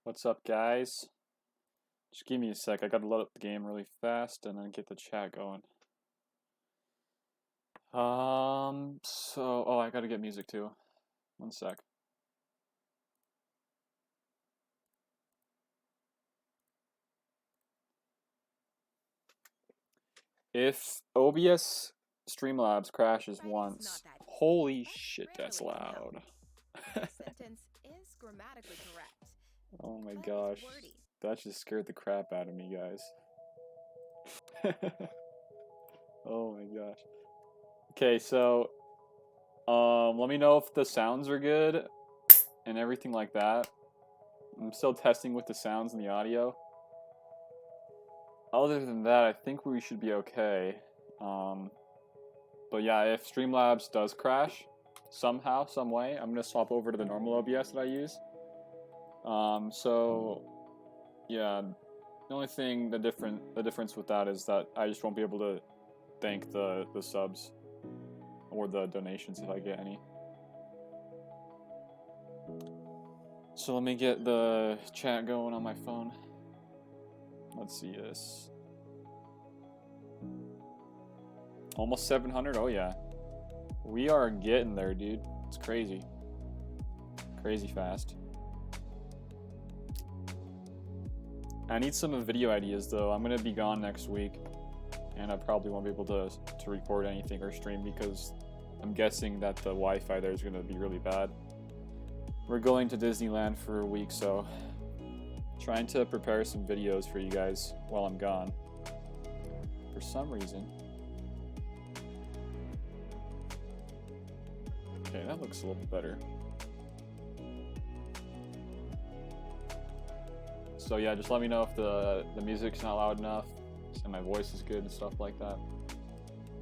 What's up, guys? Just give me a sec. I gotta load up the game really fast and then get the chat going. Oh, I gotta get music too. One sec. If OBS Streamlabs crashes once, holy shit, that's loud. Sentence is grammatically correct. Oh my but gosh. it's wordy. That just scared the crap out of me, guys. Oh my gosh. Okay, so let me know if the sounds are good and everything like that. I'm still testing with the sounds and the audio. Other than that, I think we should be okay. But yeah, if Streamlabs does crash somehow, some way, I'm gonna swap over to the normal OBS that I use. So yeah, the only thing the difference with that is that I just won't be able to thank the subs or the donations if I get any. So let me get the chat going on my phone. Let's see this. Almost 700. Oh yeah, we are getting there, dude. It's crazy, crazy fast. I need some video ideas though. I'm gonna be gone next week, and I probably won't be able to record anything or stream because I'm guessing that the Wi-Fi there is gonna be really bad. We're going to Disneyland for a week, so trying to prepare some videos for you guys while I'm gone. For some reason. Okay, that looks a little bit better. So yeah, just let me know if the music's not loud enough and my voice is good and stuff like that.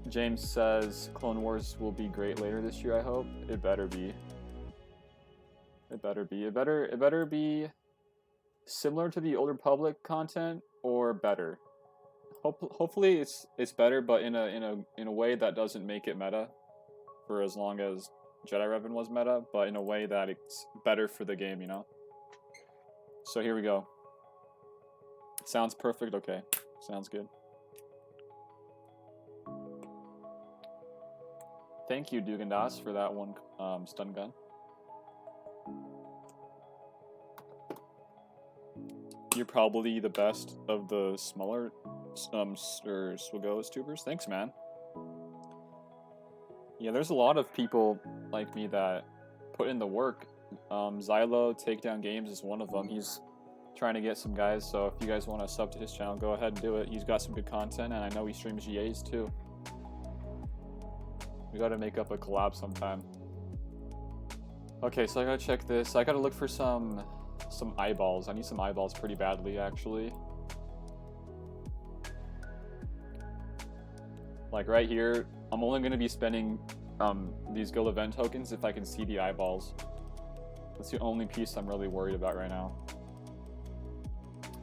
James says Clone Wars will be great later this year, I hope. It better be. It better be. It better be similar to the Old Republic content or better. Hopefully it's better, but in a way that doesn't make it meta for as long as Jedi Revan was meta, but in a way that it's better for the game, you know? So here we go. Sounds perfect? Okay. Sounds good. Thank you, Dugandas, for that one stun gun. You're probably the best of the smaller SWGoH tubers. Thanks, man. Yeah, there's a lot of people like me that put in the work. Xylo Takedown Games is one of them. He's trying to get some guys, so if you guys want to sub to his channel, go ahead and do it. He's got some good content, and I know he streams GAs too. We gotta make up a collab sometime. Okay, so I gotta check this. I gotta look for some eyeballs. I need some eyeballs pretty badly, actually. Like right here, I'm only gonna be spending these gold event tokens if I can see the eyeballs. That's the only piece I'm really worried about right now.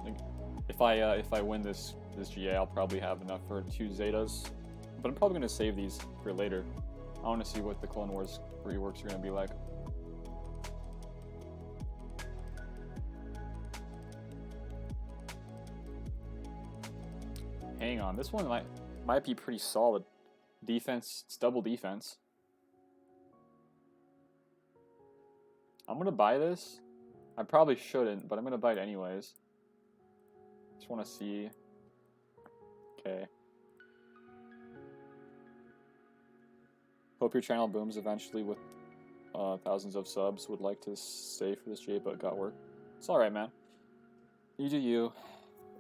Like, if I win this GA, I'll probably have enough for 2 Zetas. But I'm probably gonna save these for later. I want to see what the Clone Wars reworks are gonna be like. Hang on, this one might be pretty solid. Defense, it's double defense. I'm gonna buy this. I probably shouldn't, but I'm gonna buy it anyways. Just want to see. Okay. Hope your channel booms eventually with thousands of subs. Would like to stay for this GA, but got work. It's alright, man. You do you.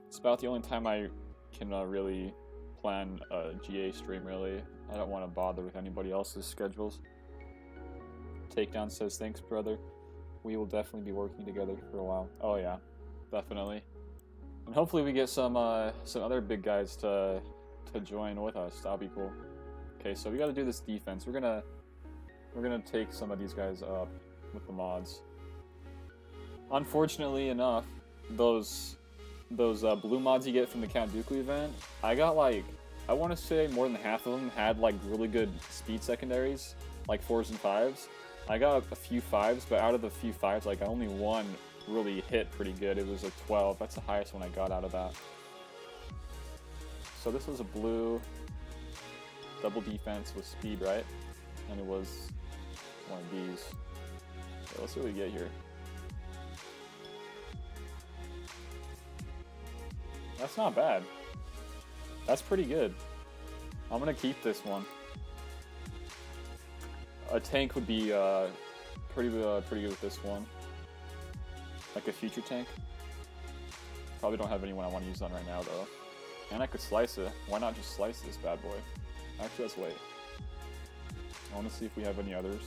It's about the only time I can really plan a GA stream, really. I don't want to bother with anybody else's schedules. Takedown says, thanks, brother. We will definitely be working together for a while. Oh, yeah. Definitely. And hopefully we get some other big guys to join with us. That'll be cool. Okay, so we got to do this defense. We're gonna take some of these guys up with the mods. Unfortunately enough, those blue mods you get from the Count Dooku event, I got like, I want to say more than half of them had like really good speed secondaries, like 4s and 5s. I got a few 5s, but out of the few 5s, like only one really hit pretty good. It was a 12. That's the highest one I got out of that. So this was a blue double defense with speed, right? And it was one of these. Okay, let's see what we get here. That's not bad. That's pretty good. I'm gonna keep this one. A tank would be pretty good with this one. Like a future tank. Probably don't have anyone I want to use on right now though. And I could slice it. Why not just slice this bad boy? Actually, let's wait. I want to see if we have any others.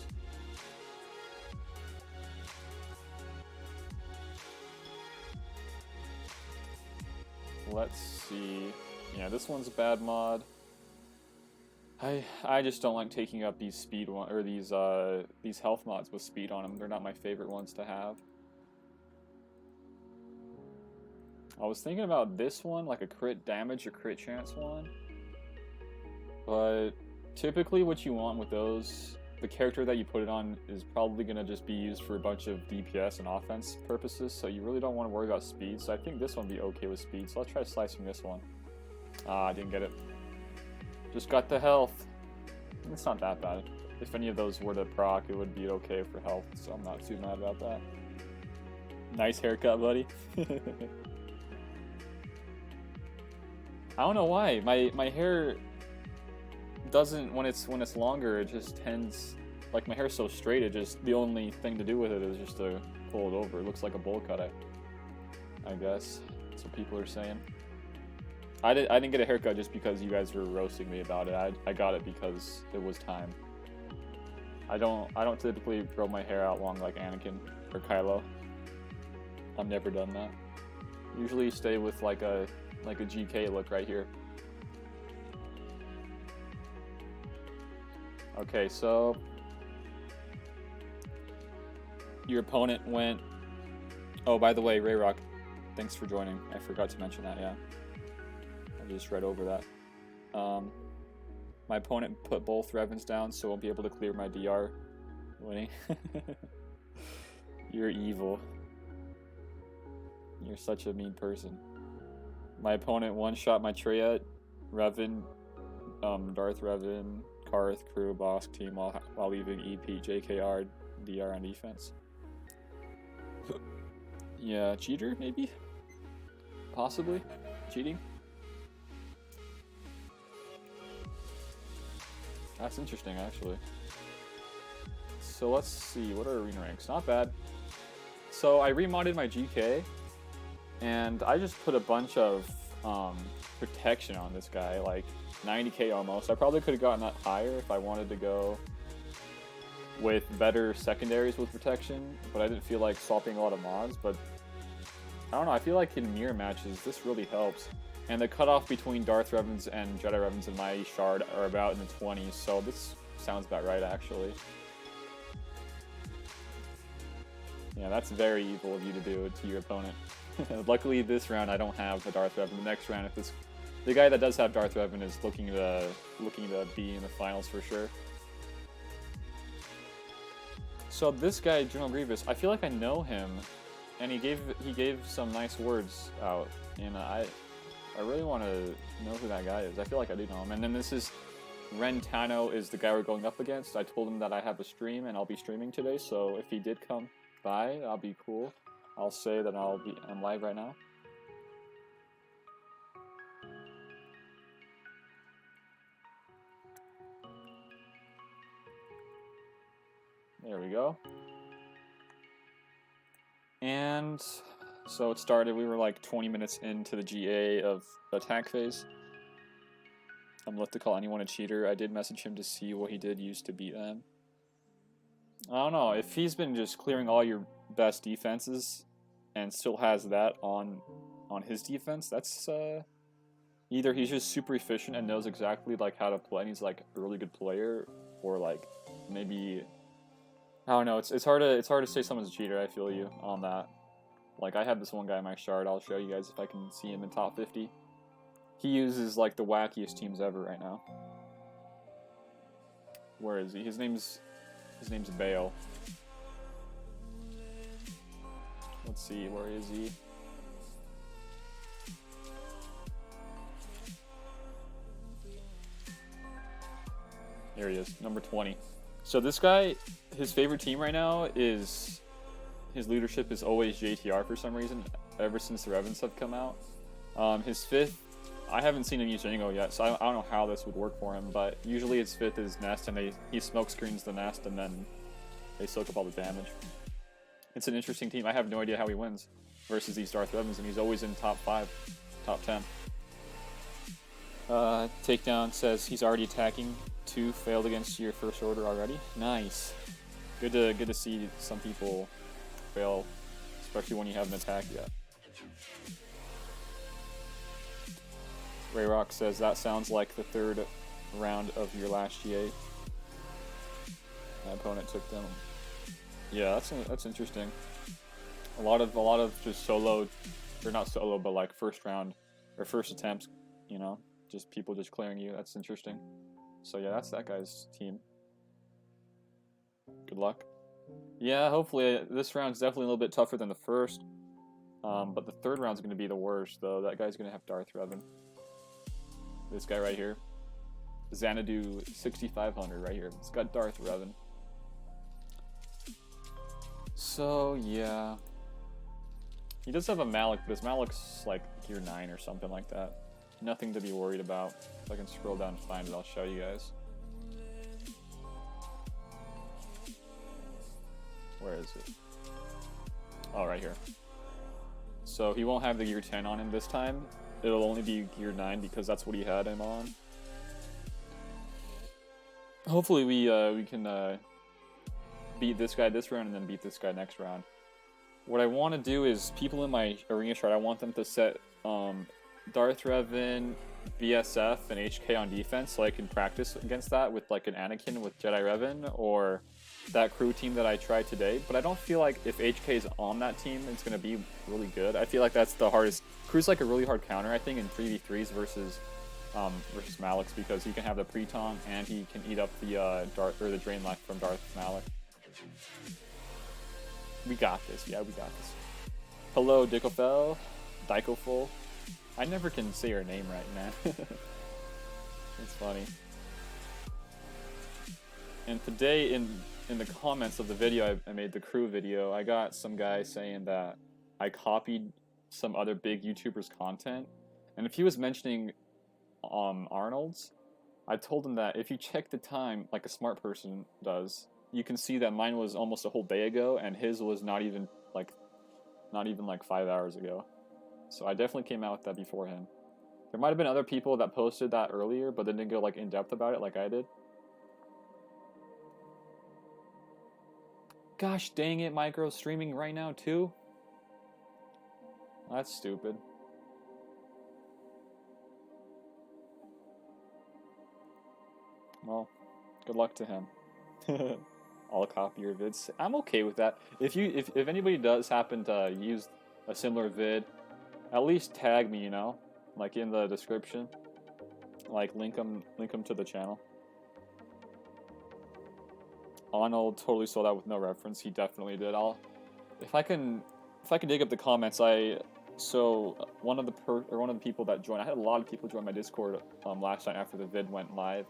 Let's see. Yeah, this one's a bad mod. I just don't like taking up these speed or these health mods with speed on them. They're not my favorite ones to have. I was thinking about this one, like a crit damage or crit chance one. But typically what you want with those, the character that you put it on is probably going to just be used for a bunch of DPS and offense purposes, so you really don't want to worry about speed. So I think this one would be okay with speed, so let's try slicing this one. Ah, I didn't get it. Just got the health. It's not that bad. If any of those were to proc, it would be okay for health, so I'm not too mad about that. Nice haircut, buddy. I don't know why. My hair doesn't, when it's longer, it just tends, like my hair's so straight, it just, the only thing to do with it is just to pull it over. It looks like a bowl cut, I guess. That's what people are saying. I didn't get a haircut just because you guys were roasting me about it. I got it because it was time. I don't typically grow my hair out long like Anakin or Kylo. I've never done that. Usually stay with like a GK look right here. Okay, so your opponent went. Oh, by the way, Rayrock, thanks for joining. I forgot to mention that. Yeah. I just read over that. My opponent put both Revens down, so I won't be able to clear my DR winning. You're evil. You're such a mean person. My opponent one-shot my Triad, Revan, Darth Revan, Karth, crew, boss, team while leaving EP, JKR, DR on defense. Yeah, cheater, maybe? Possibly? Cheating? That's interesting, actually. So let's see, what are arena ranks? Not bad. So I remodded my GK, and I just put a bunch of protection on this guy, like 90k almost. I probably could have gotten that higher if I wanted to go with better secondaries with protection, but I didn't feel like swapping a lot of mods. But I don't know, I feel like in mirror matches, this really helps. And the cutoff between Darth Revens and Jedi Revens in my shard are about in the 20s, so this sounds about right, actually. Yeah, that's very evil of you to do to your opponent. Luckily, this round I don't have a Darth Revan. The next round, if the guy that does have Darth Revan is looking to be in the finals for sure. So this guy, General Grievous, I feel like I know him, and he gave some nice words out, and I really want to know who that guy is. I feel like I do know him. And then this is Rentano is the guy we're going up against. I told him that I have a stream and I'll be streaming today, so if he did come by, that'll be cool. I'll say that I'm live right now. There we go. And so it started, we were like 20 minutes into the GA of attack phase. I'm left to call anyone a cheater. I did message him to see what he did use to beat them. I don't know, if he's been just clearing all your best defenses and still has that on his defense, that's either he's just super efficient and knows exactly like how to play and he's like a really good player, or like maybe I don't know, it's hard to say someone's a cheater. I feel you on that. Like, I have this one guy in my shard. I'll show you guys if I can see him in top 50. He uses, like, the wackiest teams ever right now. Where is he? His name's Bale. Let's see, where is he? There he is, number 20. So this guy, his favorite team right now is, his leadership is always JTR for some reason, ever since the Revens have come out. His fifth, I haven't seen him use Jingo yet, so I don't know how this would work for him, but usually his fifth is Nest, and he smoke screens the Nest, and then they soak up all the damage. It's an interesting team. I have no idea how he wins versus these Darth Revens, and he's always in top 5, top 10. Takedown says he's already attacking. 2 failed against your first order already. Nice. Good to see some people fail, especially when you haven't attacked yet. Rayrock says that sounds like the 3rd round of your last GA. My opponent took them. Yeah, that's interesting. A lot of just solo, or not solo, but like first round or first attempts. You know, just people just clearing you. That's interesting. So yeah, that's that guy's team. Good luck. Yeah, hopefully this round's definitely a little bit tougher than the first. But the 3rd round's going to be the worst, though. That guy's going to have Darth Revan. This guy right here. Xanadu 6500 right here. It's got Darth Revan. So, yeah. He does have a Malik, but his Malik's like gear 9 or something like that. Nothing to be worried about. If I can scroll down and find it, I'll show you guys. Where is it? Oh, right here. So he won't have the gear 10 on him this time. It'll only be gear 9 because that's what he had him on. Hopefully we can beat this guy this round and then beat this guy next round. What I want to do is, people in my arena chart, I want them to set Darth Revan, BSF, and HK on defense so I can practice against that with like an Anakin with Jedi Revan, or that crew team that I tried today. But I don't feel like if HK is on that team, it's going to be really good. I feel like that's the hardest. Crew's like a really hard counter, I think, in 3v3s versus Malik's, because he can have the pre-tong and he can eat up the the drain life from Darth Malik. We got this. Yeah, we got this. Hello, Dicofel. Dicoful. I never can say her name right, man. It's funny. And today, in the comments of the video I made, the crew video, I got some guy saying that I copied some other big YouTubers' content. And if he was mentioning Arnold's, I told him that if you check the time like a smart person does, you can see that mine was almost a whole day ago, and his was not even like 5 hours ago. So I definitely came out with that before him. There might have been other people that posted that earlier, but they didn't go like in depth about it like I did. Gosh dang it, Micro streaming right now too? That's stupid. Well, good luck to him. I'll copy your vids. I'm okay with that. If anybody does happen to use a similar vid, at least tag me, you know, like in the description. Like link them to the channel. Arnold totally sold out with no reference. He definitely did. If I can dig up the comments. One of the people that joined. I had a lot of people join my Discord last night after the vid went live,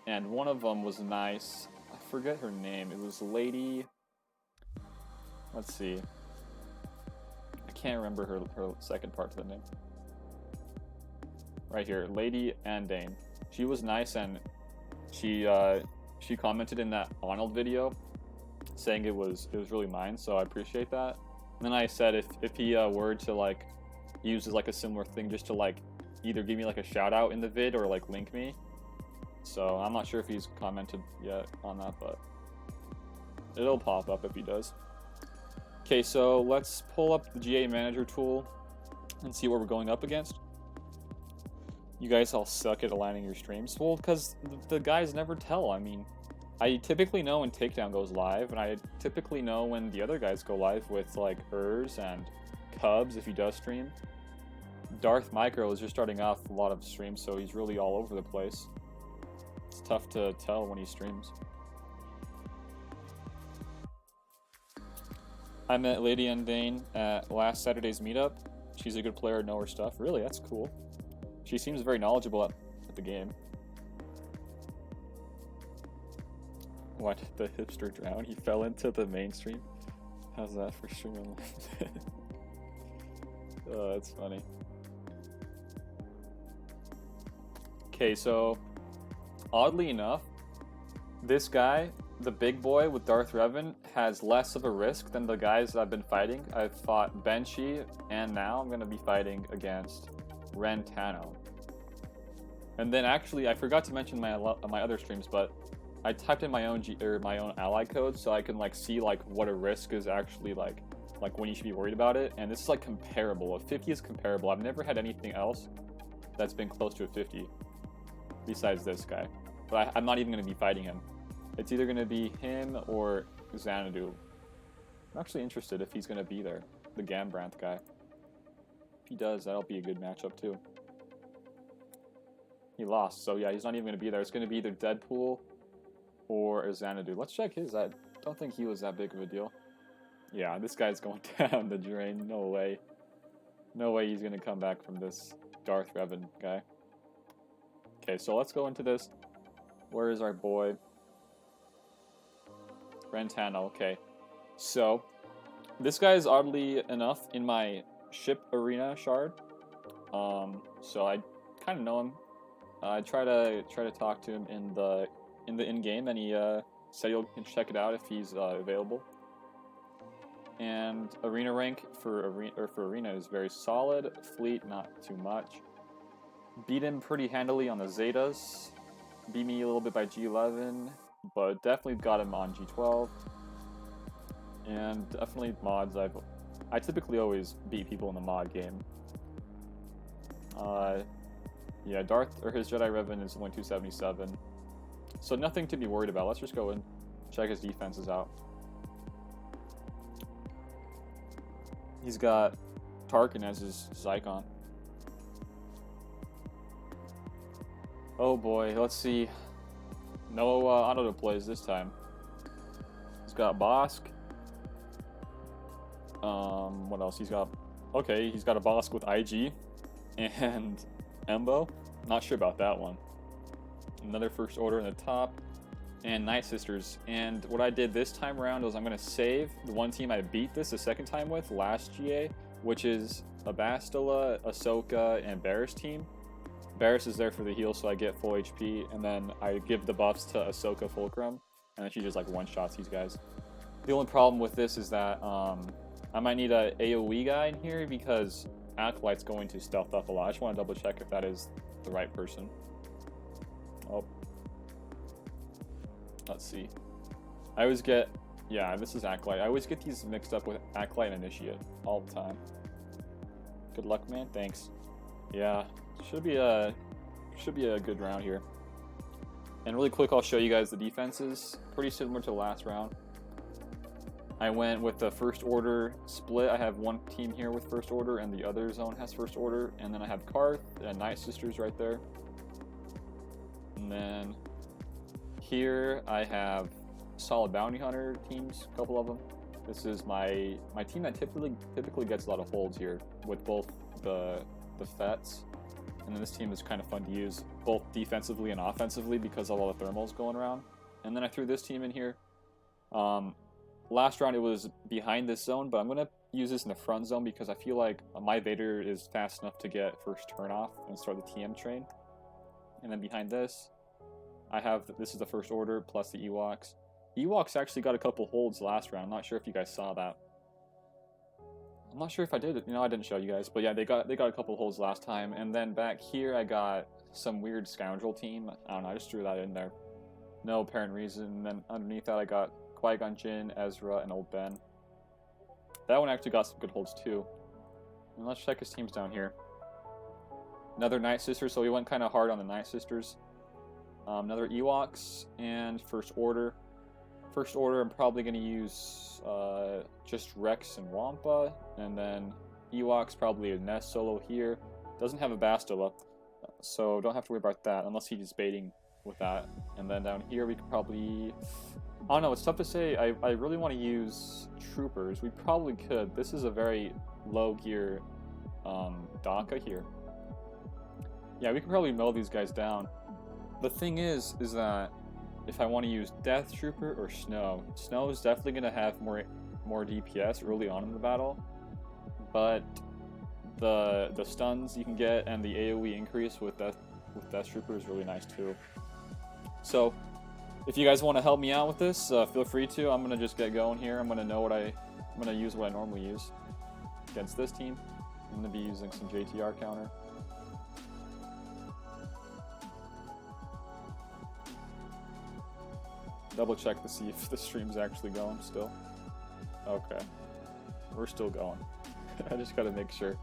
and one of them was nice. I forget her name. It was Lady. Let's see. I can't remember her second part to the name. Right here, Lady Andane. She was nice, and she commented in that Arnold video saying it was really mine, so I appreciate that. And then I said if he were to like use like a similar thing, just to like either give me like a shout out in the vid or like link me. So I'm not sure if he's commented yet on that, but it'll pop up if he does. Okay, so let's pull up the GA Manager tool and see what we're going up against. You guys all suck at aligning your streams. Well, because the guys never tell. I mean, I typically know when Takedown goes live, and I typically know when the other guys go live with like Urs and Cubs if he does stream. Darth Micro is just starting off a lot of streams, so he's really all over the place. It's tough to tell when he streams. I met Lady Undane at last Saturday's meetup. She's a good player, know her stuff. Really, that's cool. She seems very knowledgeable at the game. Why did the hipster drown? He fell into the mainstream. How's that for streaming? Oh, that's funny. Okay, so oddly enough, this guy, the big boy with Darth Revan, has less of a risk than the guys that I've been fighting. I've fought Benshi, and now I'm going to be fighting against Ren Tano. And then actually, I forgot to mention my other streams, but I typed in my own my own ally code so I can like see like what a risk is actually like when you should be worried about it. And this is like comparable. A 50 is comparable. I've never had anything else that's been close to a 50 besides this guy. But I'm not even going to be fighting him. It's either going to be him or Xanadu. I'm actually interested if he's going to be there. The Gambranth guy. If he does, that'll be a good matchup too. He lost, so yeah, he's not even going to be there. It's going to be either Deadpool or a Xanadu. Let's check his. I don't think he was that big of a deal. Yeah, this guy's going down the drain. No way. No way he's going to come back from this Darth Revan guy. Okay, so let's go into this. Where is our boy? Rentano, okay. So, this guy is oddly enough in my ship arena shard. So I kind of know him. I try to talk to him in the in-game, and he said he'll check it out if he's available. And arena rank for arena is very solid. Fleet, not too much. Beat him pretty handily on the Zetas. Beat me a little bit by G11, but definitely got him on G12. And definitely mods. I typically always beat people in the mod game. Yeah, his Jedi Revan is only 277. So nothing to be worried about. Let's just go and check his defenses out. He's got Tarkin as his Zygon. Oh boy, let's see. No auto plays this time. He's got Bosk. What else? He's got a Bosk with IG and Embo. Not sure about that one. Another First Order in the top, and Night Sisters. And what I did this time around was I'm going to save the one team I beat this the second time with last GA, which is a Bastila, Ahsoka, and Barriss team. Barriss is there for the heal, so I get full HP, and then I give the buffs to Ahsoka Fulcrum, and then she just like one-shots these guys. The only problem with this is that I might need a AoE guy in here because Acolyte's going to stealth up a lot. I just want to double check if that is the right person. Oh. Let's see. I always get... Yeah, this is Acolyte. I always get these mixed up with Acolyte and Initiate all the time. Good luck, man. Thanks. Yeah, should be a good round here. And really quick, I'll show you guys the defenses. Pretty similar to the last round. I went with the First Order split. I have one team here with First Order, and the other zone has First Order. And then I have Karth and Night Sisters right there. And then here I have solid bounty hunter teams, a couple of them. This is my team that typically gets a lot of holds here with both the Fets. And then this team is kind of fun to use both defensively and offensively because of all the thermals going around. And then I threw this team in here. Last round it was behind this zone, but I'm going to use this in the front zone because I feel like my Vader is fast enough to get first turn off and start the TM train. And then behind this, this is the First Order plus the Ewoks. Ewoks actually got a couple holds last round. I'm not sure if you guys saw that. I'm not sure if I did. I didn't show you guys, but yeah, they got a couple holds last time. And then back here, I got some weird scoundrel team. I don't know. I just threw that in there. No apparent reason. And then underneath that, I got Qui-Gon Jinn, Ezra, and Old Ben. That one actually got some good holds too. And let's check his teams down here. Another Night Sisters, so we went kind of hard on the Night Sisters. Another Ewoks and First Order. First Order, I'm probably going to use just Rex and Wampa. And then Ewoks, probably a Nest solo here. Doesn't have a Bastila, so don't have to worry about that unless he's baiting with that. And then down here, we could probably... I don't know, it's tough to say. I really want to use troopers. We probably could. This is a very low gear DACA here. Yeah, we could probably mow these guys down. The thing is that if I want to use Death Trooper or Snow, Snow is definitely going to have more DPS early on in the battle, but the stuns you can get and the AoE increase with Death Trooper is really nice too. So if you guys want to help me out with this, feel free to. I'm gonna just get going here. I'm gonna use what I normally use against this team. I'm gonna be using some JTR counter. Double check to see if the stream's actually going still. Okay, we're still going. I just gotta make sure.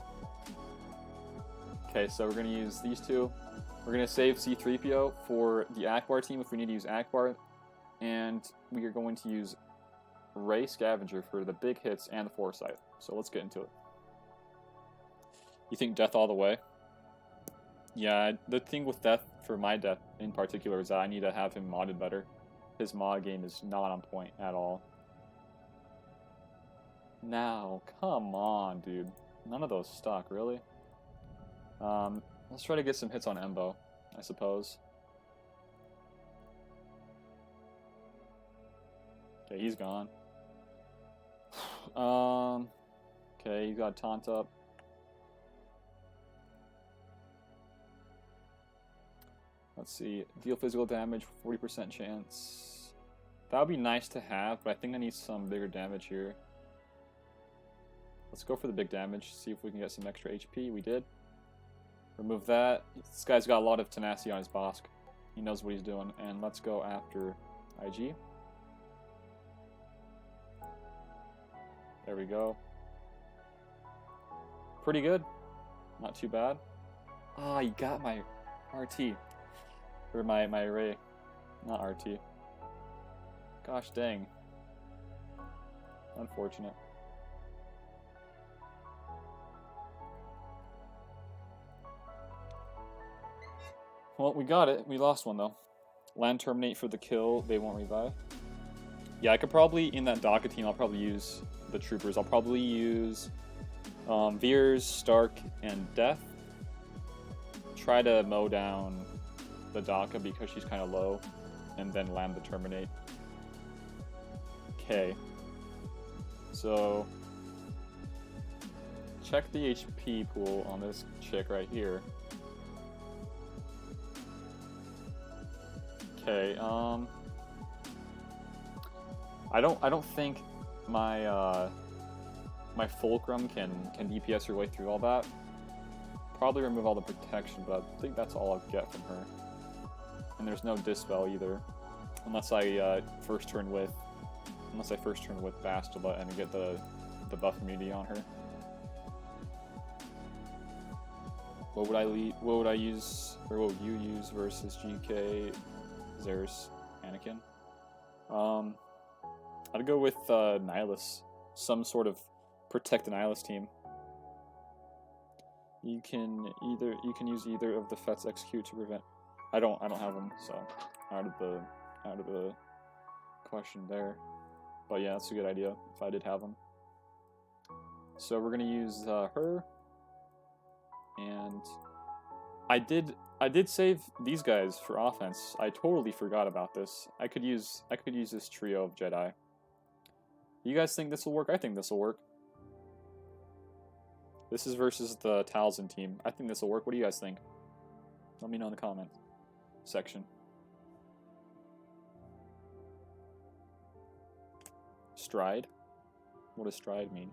Okay, so we're gonna use these two. We're going to save C-3PO for the Akbar team if we need to use Akbar, and we are going to use Ray Scavenger for the big hits and the Foresight. So let's get into it. You think Death all the way? Yeah, the thing with Death, for my Death in particular, is that I need to have him modded better. His mod game is not on point at all. Now, come on, dude. None of those stuck, really? Let's try to get some hits on Embo, I suppose. Okay, he's gone. Okay, you got Taunt up. Let's see. Deal physical damage, 40% chance. That would be nice to have, but I think I need some bigger damage here. Let's go for the big damage, see if we can get some extra HP. We did. Remove that. This guy's got a lot of tenacity on his Bosk. He knows what he's doing. And let's go after IG. There we go. Pretty good. Not too bad. Ah, he got my RT. Or my array. Not RT. Gosh dang. Unfortunate. Well, we got it. We lost one, though. Land Terminate for the kill. They won't revive. Yeah, I could probably, in that DACA team, I'll probably use the troopers. I'll probably use Veers, Stark, and Death. Try to mow down the DACA because she's kind of low. And then land the Terminate. Okay. So, check the HP pool on this chick right here. Okay, I don't think my my Fulcrum can DPS her way through all that. Probably remove all the protection, but I think that's all I'll get from her. And there's no Dispel either, unless I first turn with Bastila and get the buff immunity on her. What would I use, or what would you use versus GK? Zerus, Anakin. I'd go with Nihilus, some sort of protect the Nihilus team. You can use either of the Fets execute to prevent. I don't have them, so out of the question there. But yeah, that's a good idea if I did have them. So we're gonna use her, and I did save these guys for offense. I totally forgot about this. I could use this trio of Jedi. You guys think this will work? I think this will work. This is versus the Talzin team. I think this will work. What do you guys think? Let me know in the comment section. Stride? What does stride mean?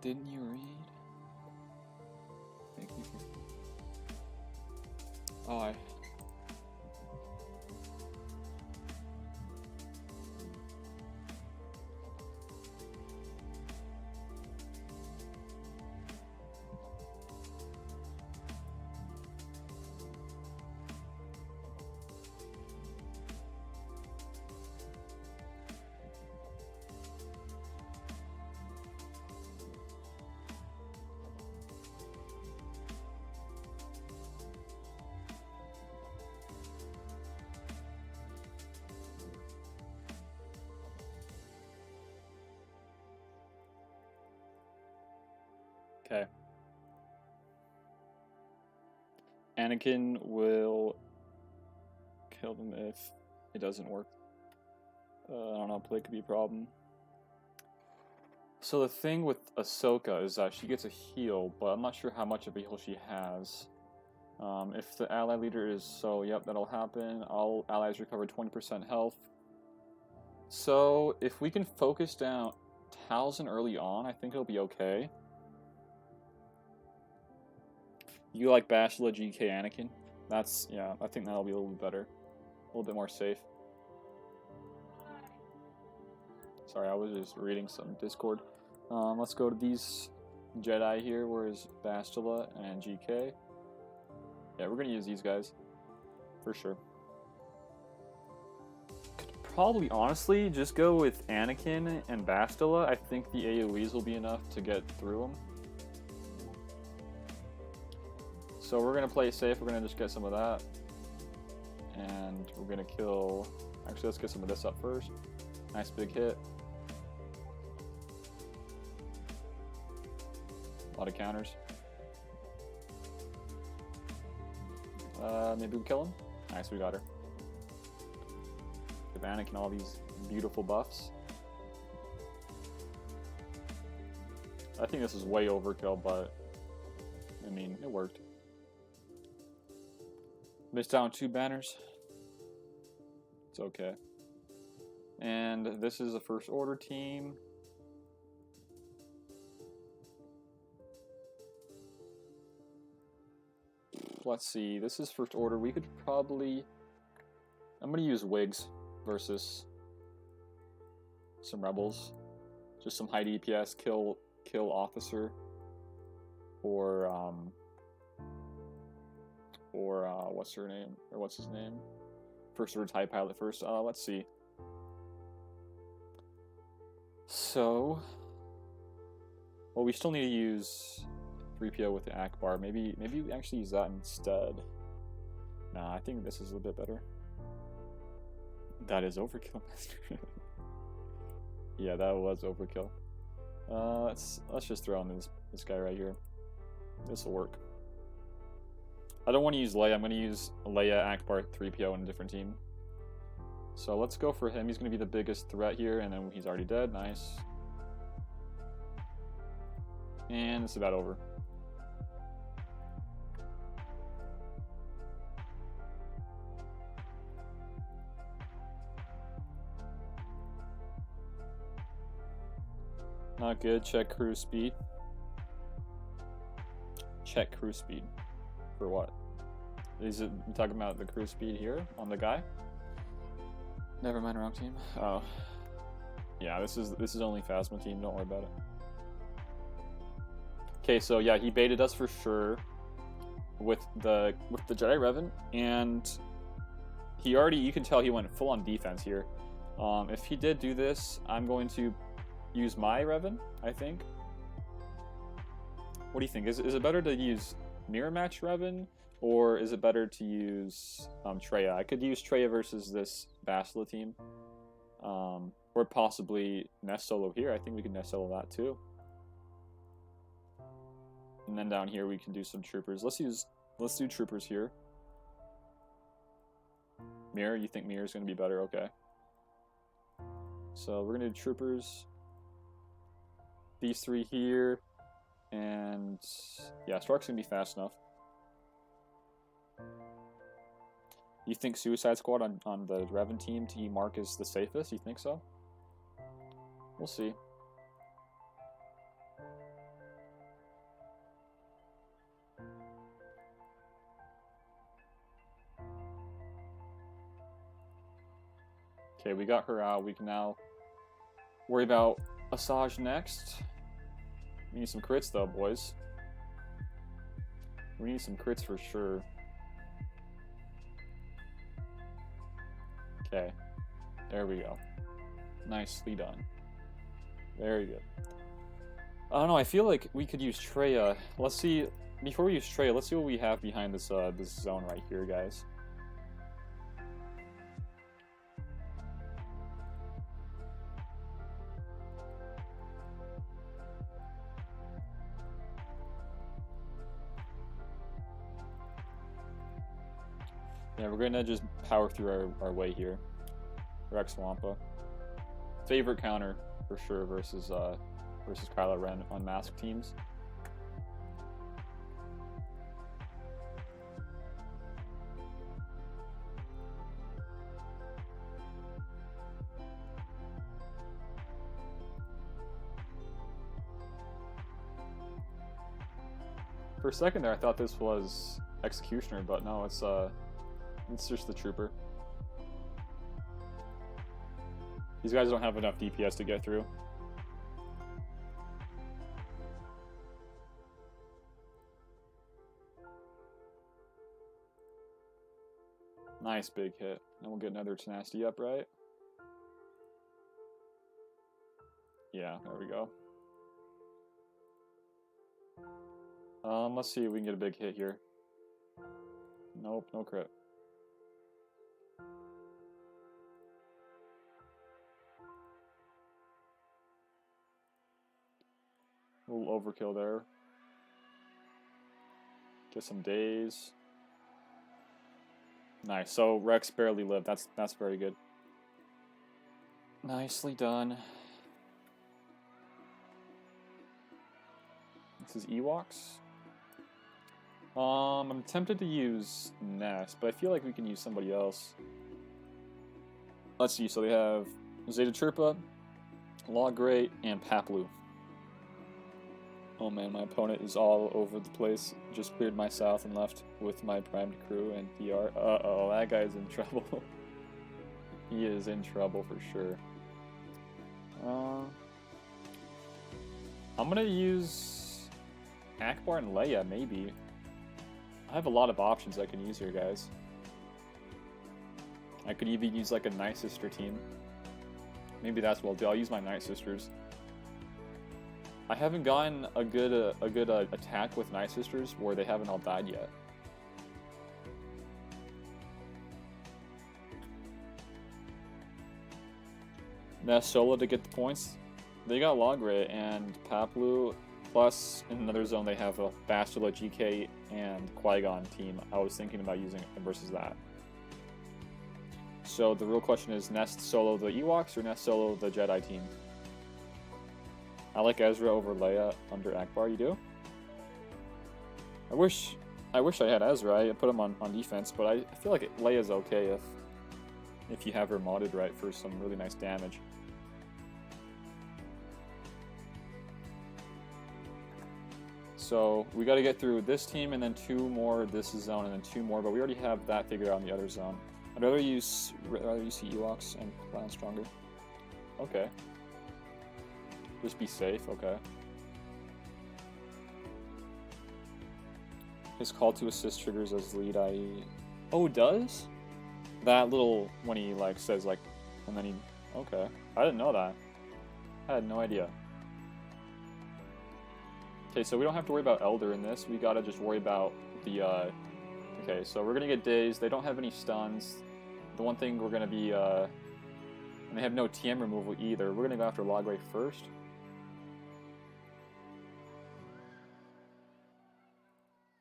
Didn't you read? Thank you for... Oh, I... Okay. Anakin will kill them if it doesn't work. I don't know, play could be a problem. So the thing with Ahsoka is that she gets a heal, but I'm not sure how much of a heal she has. If the ally leader is so, yep, that'll happen. All allies recover 20% health. So if we can focus down Talzin early on, I think it'll be okay. You like Bashla, GK, Anakin? That's, yeah, I think that'll be a little bit better. A little bit more safe. Sorry, I was just reading some Discord. Let's go to these Jedi here. Where's Bastila and GK? Yeah, we're gonna use these guys. For sure. Could probably, honestly, just go with Anakin and Bastila. I think the AoEs will be enough to get through them. So we're gonna play safe. We're gonna just get some of that. And we're gonna kill... Actually, let's get some of this up first. Nice big hit. A lot of counters. Maybe we kill him? Nice, we got her. Give Anakin all these beautiful buffs. I think this is way overkill, but I mean, it worked. Missed down 2 banners. It's okay. And this is a First Order team. Let's see, this is First Order. We could probably... I'm going to use Wigs versus some Rebels. Just some high DPS, kill Officer. Or what's her name? Or what's his name? First Order TIE Pilot first. Let's see. So... Well, we still need to use 3PO with the Akbar. Maybe we actually use that instead. Nah, I think this is a little bit better. That is overkill, Master. Yeah, that was overkill. Let's just throw in this guy right here. This will work. I don't want to use Leia. I'm going to use Leia, Akbar, 3PO in a different team. So let's go for him. He's going to be the biggest threat here, and then he's already dead. Nice. And it's about over. Not good. Check cruise speed. Check cruise speed. For what? Is it talking about the cruise speed here on the guy? Never mind, wrong team. Oh. Yeah, this is only Phasma team, don't worry about it. Okay, so yeah, he baited us for sure with the Jedi Revan, and he already, you can tell he went full on defense here. If he did do this, I'm going to use my Revan, I think. What do you think? Is it better to use Mirror Match Revan, or is it better to use Traya? I could use Traya versus this Bastila team. Or possibly Nest Solo here. I think we could Nest Solo that too. And then down here we can do some troopers. Let's do troopers here. Mirror, you think Mirror is going to be better? Okay. So we're going to do troopers. These 3 here. And yeah, Stark's going to be fast enough. You think Suicide Squad on the Revan team to mark is the safest? You think so? We'll see. Okay, we got her out. We can now worry about Asajj next. We need some crits though, boys. We need some crits for sure. Okay, there we go. Nicely done. Very good. I don't know, I feel like we could use Traya. Let's see, before we use Traya, let's see what we have behind this this zone right here, guys. Yeah, we're gonna just power through our way here. Rex Wampa. Favorite counter for sure versus Kylo Ren on mask teams. For a second there, I thought this was Executioner, but no, it's just the Trooper. These guys don't have enough DPS to get through. Nice big hit. And we'll get another Tenacity up, right? Yeah, there we go. Let's see if we can get a big hit here. Nope, no crit. A little overkill there. Get some days. Nice. So Rex barely lived. That's very good. Nicely done. This is Ewoks. I'm tempted to use Nest, but I feel like we can use somebody else. Let's see. So they have Zeta Chirpa, Log Great, and Paplu. Oh man, my opponent is all over the place. Just cleared my south and left with my primed crew and PR. Uh-oh, that guy's in trouble. He is in trouble for sure. I'm gonna use Akbar and Leia, maybe. I have a lot of options I can use here, guys. I could even use like a Night Sister team. Maybe that's what I'll do. I'll use my Night Sisters. I haven't gotten a good attack with Night Sisters where they haven't all died yet. Nest solo to get the points. They got Logray and Paplu, plus in another zone they have a Bastila, GK, and Qui-Gon team. I was thinking about using it versus that. So the real question is, Nest solo the Ewoks or Nest solo the Jedi team? I like Ezra over Leia under Akbar. You do? I wish I had Ezra. I put him on defense, but I feel like Leia's okay if you have her modded right for some really nice damage. So we got to get through this team and then 2 more this zone and then 2 more, but we already have that figured out in the other zone. I'd rather use Ewoks and Clown Stronger. Okay. Just be safe, okay. His call to assist triggers as lead, Oh, it does? That little, when he, like, says, like, and then he... Okay. I didn't know that. I had no idea. Okay, so we don't have to worry about Elder in this. We gotta just worry about the, Okay, so we're gonna get dazed. They don't have any stuns. The one thing we're gonna be, And they have no TM removal either. We're gonna go after Logray first.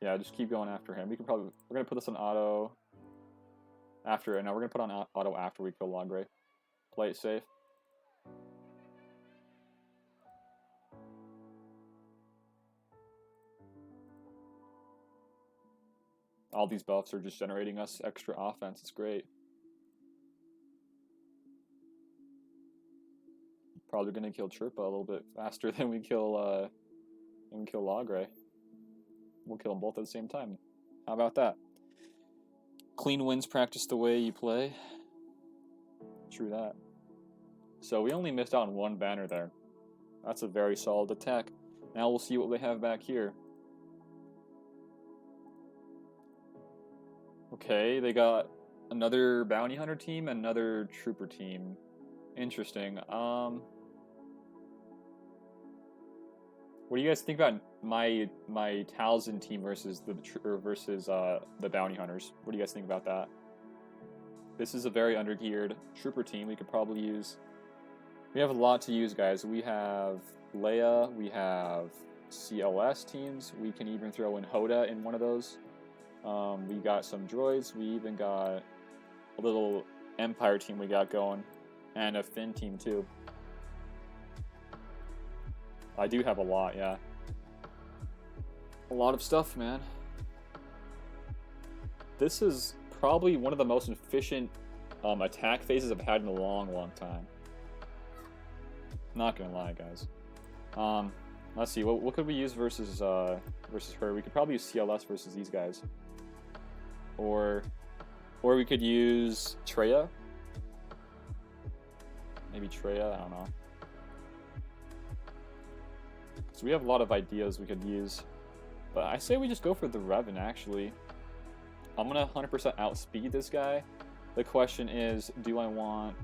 Yeah, just keep going after him. We're gonna put this on auto after, and now we're gonna put on auto after we kill Logray. Play it safe. All these buffs are just generating us extra offense. It's great. Probably gonna kill Chirpa a little bit faster than we kill Logray. We'll kill them both at the same time. How about that? Clean wins practice the way you play. True that. So we only missed out on 1 banner there. That's a very solid attack. Now we'll see what they have back here. Okay, they got another bounty hunter team and another trooper team. Interesting. What do you guys think about my Talzin team versus the bounty hunters? What do you guys think about that? This is a very undergeared trooper team. We could probably use. We have a lot to use, guys. We have Leia. We have CLS teams. We can even throw in Hoda in one of those. We got some droids. We even got a little Empire team we got going. And a Finn team too. I do have a lot, yeah. A lot of stuff, man. This is probably one of the most efficient attack phases I've had in a long time. Not gonna lie, guys. Let's see, what could we use versus her? We could probably use CLS versus these guys. Or we could use Traya. Maybe Traya, I don't know. So we have a lot of ideas we could use. But I say we just go for the Revan, actually. I'm gonna 100% outspeed this guy. The question is, do I want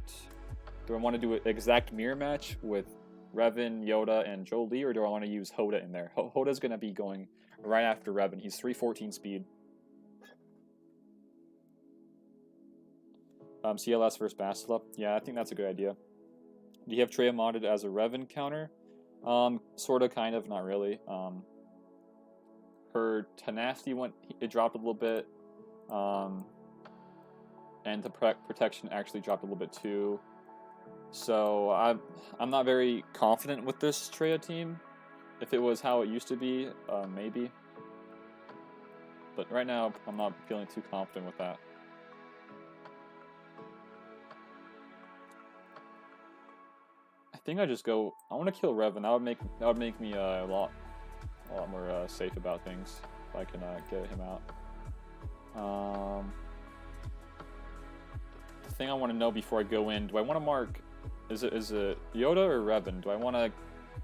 to do an exact mirror match with Revan, Yoda, and Jolie, or do I want to use Hoda in there? Hoda's gonna be going right after Revan. He's 314 speed. CLS versus Bastila. Yeah, I think that's a good idea. Do you have Traya modded as a Revan counter? Sorta, kind of, not really. Her tenacity it dropped a little bit. And the protection actually dropped a little bit too. So I'm not very confident with this Traya team. If it was how it used to be, maybe. But right now, I'm not feeling too confident with that. I think I just go. I want to kill Revan. That would make me a lot more safe about things if I can get him out. The thing I want to know before I go in: do I want to mark? Is it Yoda or Revan? Do I want to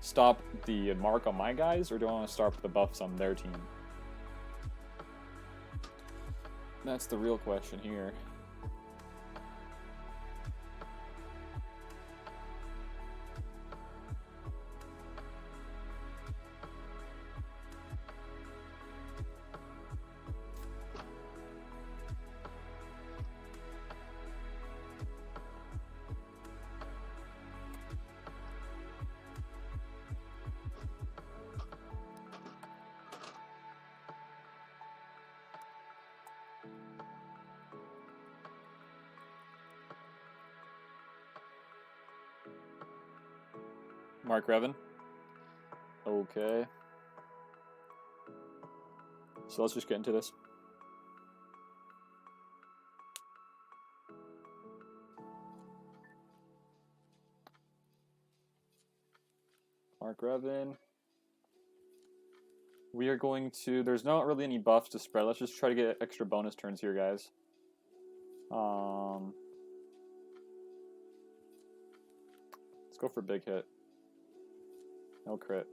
stop the mark on my guys, or do I want to start the buffs on their team? That's the real question here. Mark Revan. Okay. So let's just get into this. Mark Revan. We are going to... There's not really any buffs to spread. Let's just try to get extra bonus turns here, guys. Let's go for a big hit. No crit.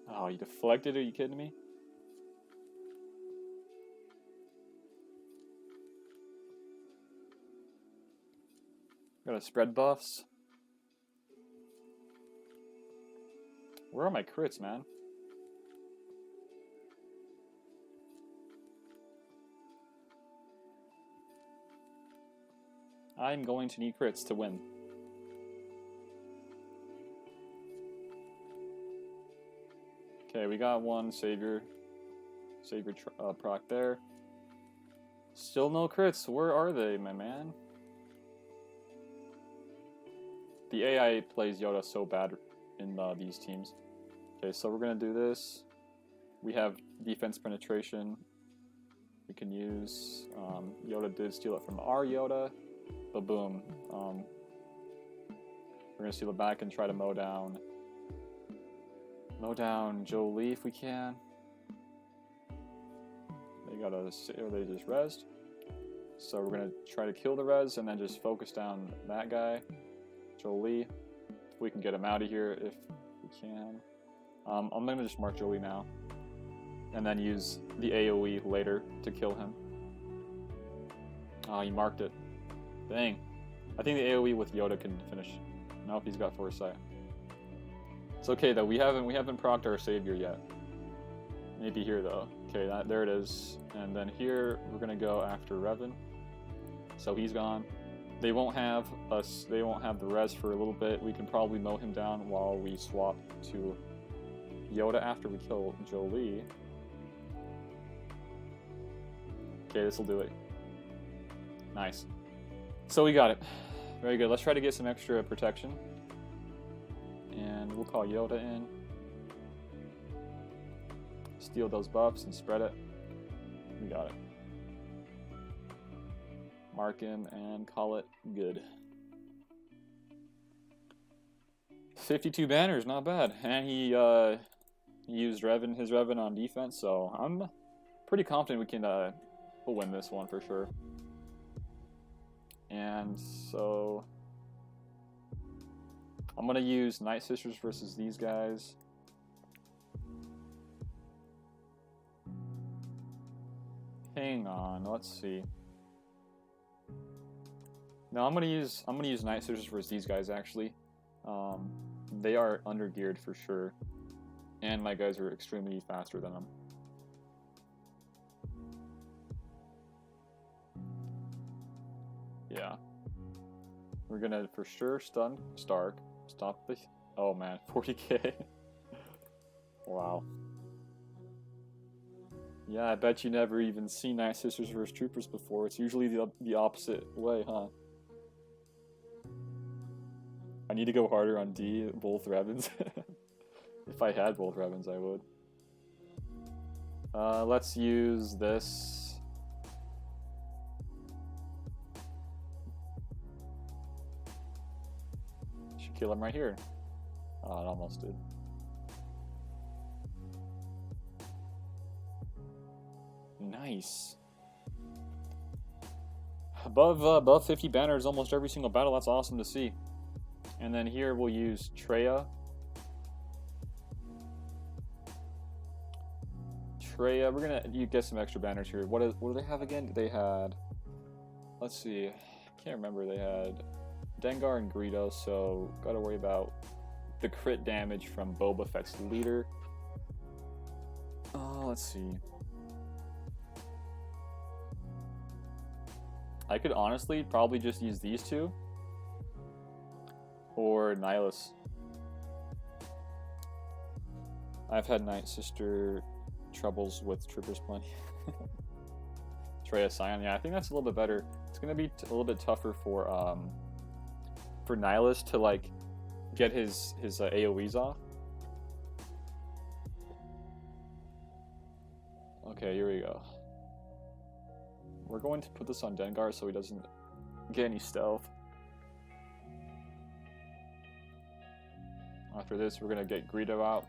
Oh, you deflected? Are you kidding me? Gotta spread buffs. Where are my crits, man? I'm going to need crits to win. Okay, we got one Savior proc there. Still no crits. Where are they, my man? The AI plays Yoda so bad in these teams. Okay, so we're gonna do this. We have defense penetration. We can use. Yoda did steal it from our Yoda. But boom. We're gonna steal it back and try to mow down Jolie if we can. They just rezzed. So we're gonna try to kill the res and then just focus down that guy, Jolie. We can get him out of here if we can. I'm gonna just mark Jolie now, and then use the AOE later to kill him. Oh, he marked it. Dang. I think the AOE with Yoda can finish. Nope, he's got foresight. It's okay though. We haven't procced our savior yet. Maybe here though. Okay, there it is. And then here we're gonna go after Revan. So he's gone. They won't have us. They won't have the res for a little bit. We can probably mow him down while we swap to Yoda after we kill Jolie. Okay, this will do it. Nice. So we got it. Very good. Let's try to get some extra protection. And we'll call Yoda in. Steal those buffs and spread it. We got it. Mark him and call it good. 52 banners, not bad. And he used his Revan on defense, so I'm pretty confident we can we'll win this one for sure. And so I'm gonna use Night Sisters versus these guys. Hang on, let's see. No, I'm gonna use Night Sisters versus these guys actually. They are under geared for sure, and my guys are extremely faster than them. Yeah, we're gonna for sure stun Stark. Stop the. Oh man, 40k. Wow. Yeah, I bet you never even seen Night Sisters versus Troopers before. It's usually the opposite way, huh? I need to go harder on D, both Revens. If I had both Revens, I would. Let's use this. Should kill him right here. Oh, it almost did. Nice. Above 50 banners almost every single battle. That's awesome to see. And then here we'll use Treya. We're gonna get some extra banners here. What do they have again? They had, let's see, I can't remember. They had Dengar and Greedo, so gotta worry about the crit damage from Boba Fett's leader. Let's see. I could honestly probably just use these two. Or Nihilus. I've had Night Sister troubles with Troopers plenty. Treya Scion, yeah, I think that's a little bit better. It's gonna be a little bit tougher for Nihilus to like get his AoEs off. Okay, here we go. We're going to put this on Dengar so he doesn't get any stealth. After this, we're gonna get Greedo out.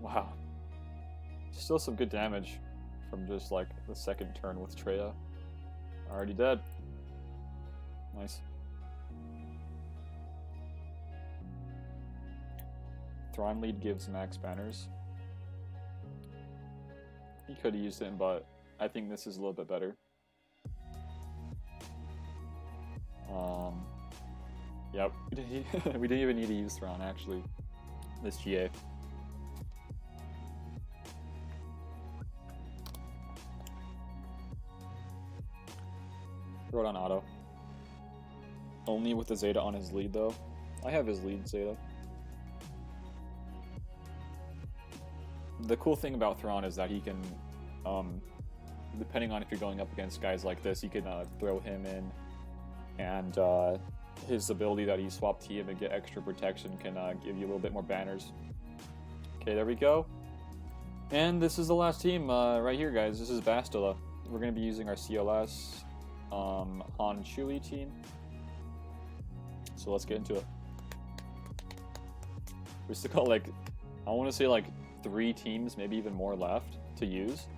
Wow. Still some good damage from just like the second turn with Treya. Already dead. Nice. Thrawn lead gives max banners. He could have used it, but I think this is a little bit better. Yep, we didn't even need to use Thrawn actually. This GA. Throw it on auto. Only with the Zeta on his lead though. I have his lead Zeta. The cool thing about Thrawn is that he can, depending on if you're going up against guys like this, you can throw him in, and his ability that he swapped team and get extra protection can give you a little bit more banners. Okay, there we go. And this is the last team right here, guys. This is Bastila. We're going to be using our CLS Han Chewie team. So let's get into it. We still got like, I want to say like 3 teams, maybe even more left to use.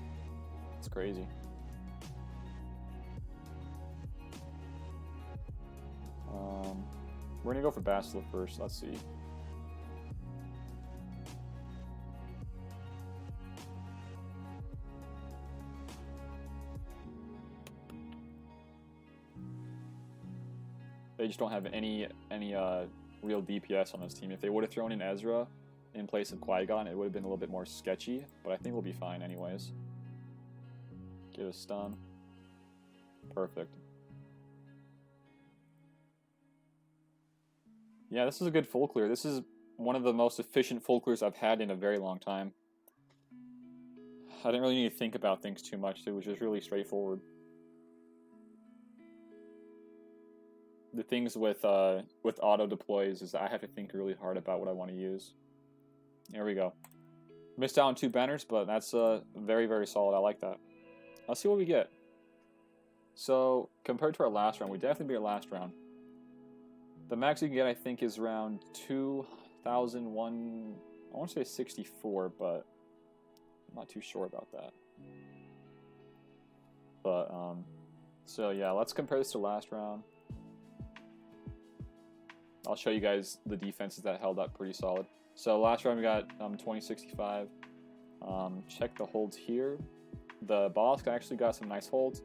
It's crazy. We're gonna go for Bastila first. Let's see. They just don't have any real DPS on this team. If they would have thrown in Ezra in place of Qui-Gon, it would have been a little bit more sketchy, but I think we'll be fine anyways. Get a stun. Perfect. Yeah, this is a good full clear. This is one of the most efficient full clears I've had in a very long time. I didn't really need to think about things too much. It was just really straightforward. The things with auto deploys is that I have to think really hard about what I want to use. There we go. Missed out on 2 banners, but that's very, very solid. I like that. Let's see what we get. So, compared to our last round, we definitely beat our last round. The max you can get, I think, is around 2,001... I want to say 64, but I'm not too sure about that. But, so yeah, let's compare this to last round. I'll show you guys the defenses that held up pretty solid. So last round we got 2065. Check the holds here. The boss actually got some nice holds.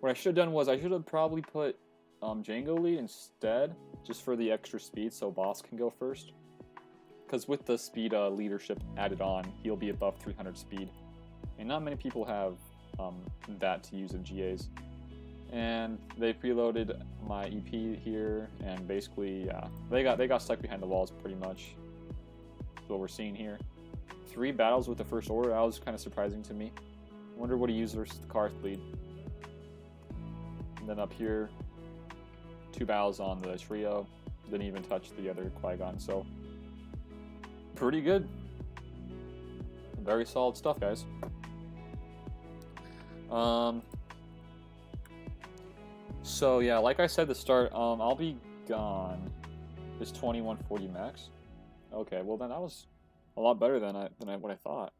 What I should have done was I should have probably put Django lead instead, just for the extra speed, so boss can go first. Because with the speed leadership added on, he'll be above 300 speed, and not many people have that to use in GAs. And they preloaded my EP here, and basically, yeah, they got stuck behind the walls pretty much. That's what we're seeing here. 3 battles with the first order. That was kind of surprising to me. Wonder what he used versus the Karth lead. And then up here, 2 battles on the trio. Didn't even touch the other Qui-Gon. So pretty good. Very solid stuff, guys. So yeah, like I said at the start, I'll be gone. It's 2140 max. Okay, well then that was a lot better than what I thought.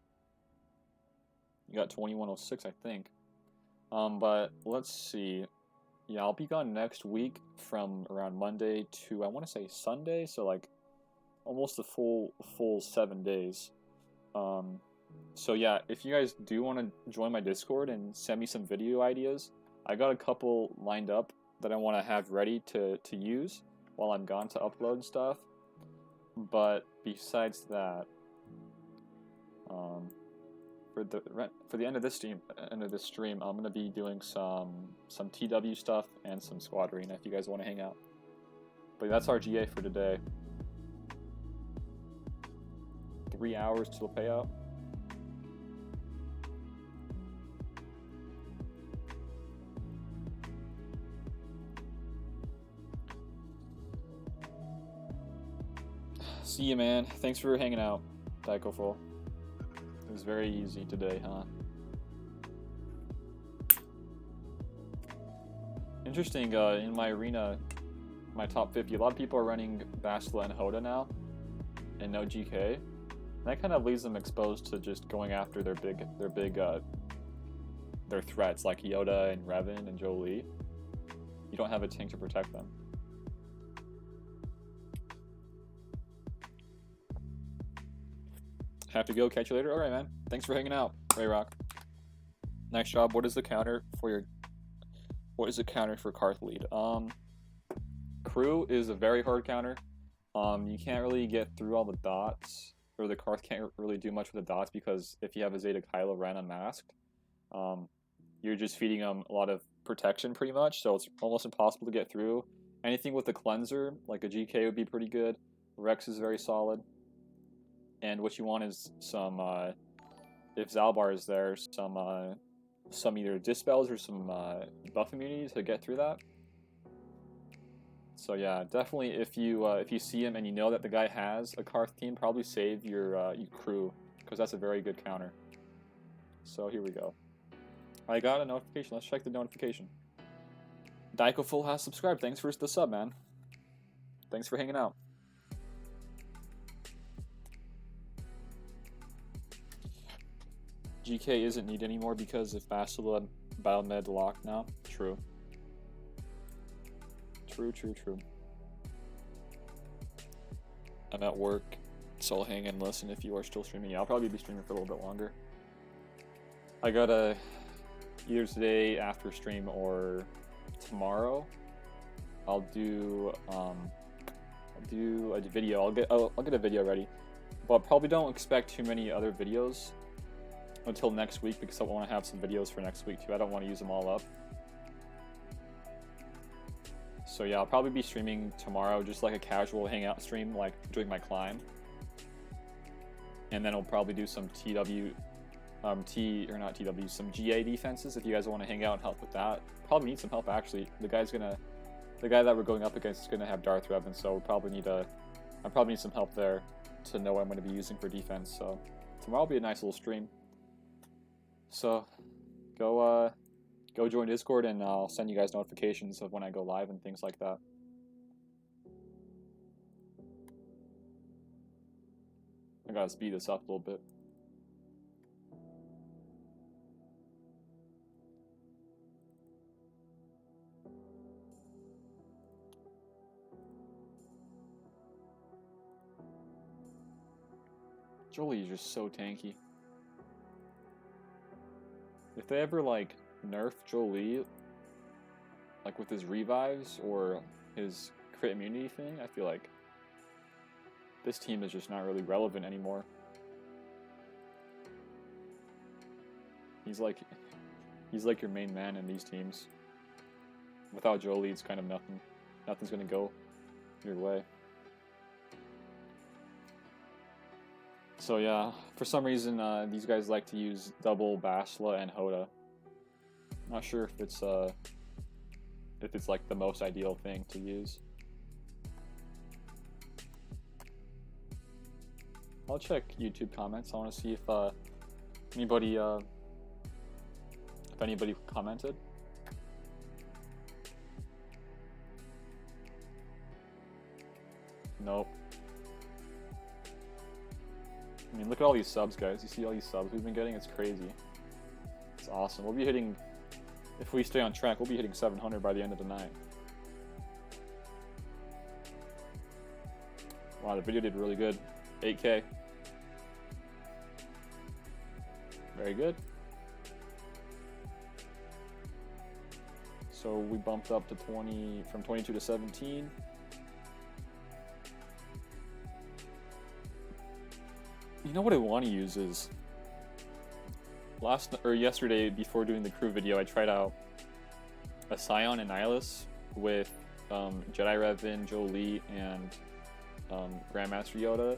You got 2106, I think. But let's see. Yeah, I'll be gone next week from around Monday to I want to say Sunday, so like almost a full 7 days. So yeah, if you guys do want to join my Discord and send me some video ideas, I got a couple lined up that I want to have ready to use while I'm gone to upload and stuff. But besides that, for the end of this stream, I'm gonna be doing some TW stuff and some squad arena if you guys want to hang out. But that's our GA for today. 3 hours till payout. See you, man. Thanks for hanging out, Tychoful. It was very easy today, huh? Interesting, in my arena, my top 50, a lot of people are running Bastila and Hoda now, and no GK. And that kind of leaves them exposed to just going after their threats like Yoda and Revan and Jolie. You don't have a tank to protect them. Have to go. Catch you later. All right, man. Thanks for hanging out, Ray Rock. Nice job. What is the counter for Karth lead? Crew is a very hard counter. You can't really get through all the dots, or the Karth can't really do much with the dots because if you have a Zeta Kylo Ren unmasked, you're just feeding them a lot of protection pretty much, so it's almost impossible to get through. Anything with the cleanser, like a GK, would be pretty good. Rex is very solid. And what you want is some, if Zalbar is there, some either dispels or some buff immunity to get through that. So yeah, definitely if you see him and you know that the guy has a Karth team, probably save your crew, because that's a very good counter. So here we go. I got a notification. Let's check the notification. Dycoful has subscribed. Thanks for the sub, man. Thanks for hanging out. GK isn't needed anymore because if Bastila Battle Med locked now. True. True. I'm at work, so I'll hang and listen if you are still streaming. Yeah, I'll probably be streaming for a little bit longer. I gotta either today after stream or tomorrow. I'll do a video. I'll get a video ready, but probably don't expect too many other videos. until next week because I want to have some videos for next week too. I don't want to use them all up. So yeah, I'll probably be streaming tomorrow, just like a casual hangout stream, like doing my climb. And then I'll probably do some some GA defenses if you guys want to hang out and help with that. Probably need some help actually. The guy that we're going up against is gonna have Darth Revan, so I probably need some help there to know what I'm gonna be using for defense. So tomorrow will be a nice little stream. So go join Discord and I'll send you guys notifications of when I go live and things like that. I gotta speed this up a little bit. Jolie is just so tanky. If they ever like nerf Jolie, like with his revives or his crit immunity thing, I feel like this team is just not really relevant anymore. He's like your main man in these teams. Without Jolie, it's kind of nothing. Nothing's gonna go your way. So yeah, for some reason these guys like to use double Basla and Hoda. Not sure if it's like the most ideal thing to use. I'll check YouTube comments. I want to see if anybody commented. Nope. I mean, look at all these subs, guys. You see all these subs we've been getting? It's crazy. It's awesome. We'll be hitting, if we stay on track, we'll be hitting 700 by the end of the night. Wow, the video did really good. 8K. Very good. So we bumped up to from 22 to 17. You know what I want to use is yesterday before doing the crew video, I tried out a Scion and Nihilus with Jedi Revan, Jolie, and Grandmaster Yoda,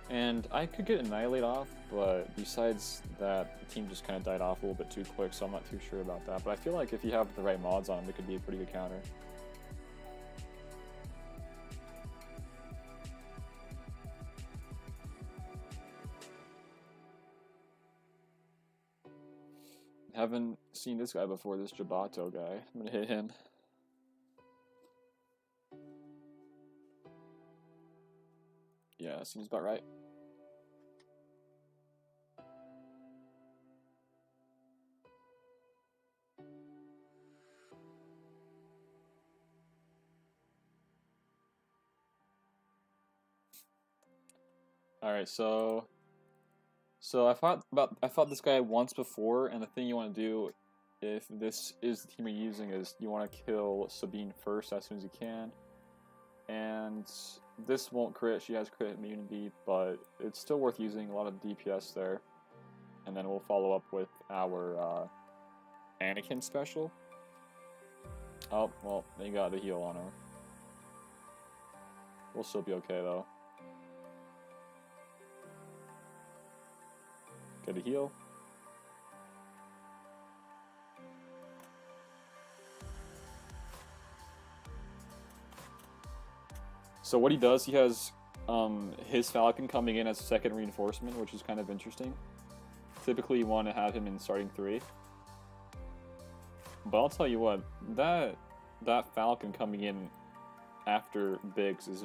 and I could get Annihilate off, but besides that, the team just kind of died off a little bit too quick, so I'm not too sure about that. But I feel like if you have the right mods on them, it could be a pretty good counter. Haven't seen this guy before, this Jabato guy. I'm gonna hit him. Yeah, seems about right. Alright, so I fought this guy once before, and the thing you want to do if this is the team you're using is you want to kill Sabine first as soon as you can. And this won't crit, she has crit immunity, but it's still worth using, a lot of DPS there. And then we'll follow up with our Anakin special. Oh, well, they got the heal on her. We'll still be okay though. Get a heal. So what he does, he has his Falcon coming in as a second reinforcement, which is kind of interesting. Typically you want to have him in starting 3. But I'll tell you what, that Falcon coming in after Biggs is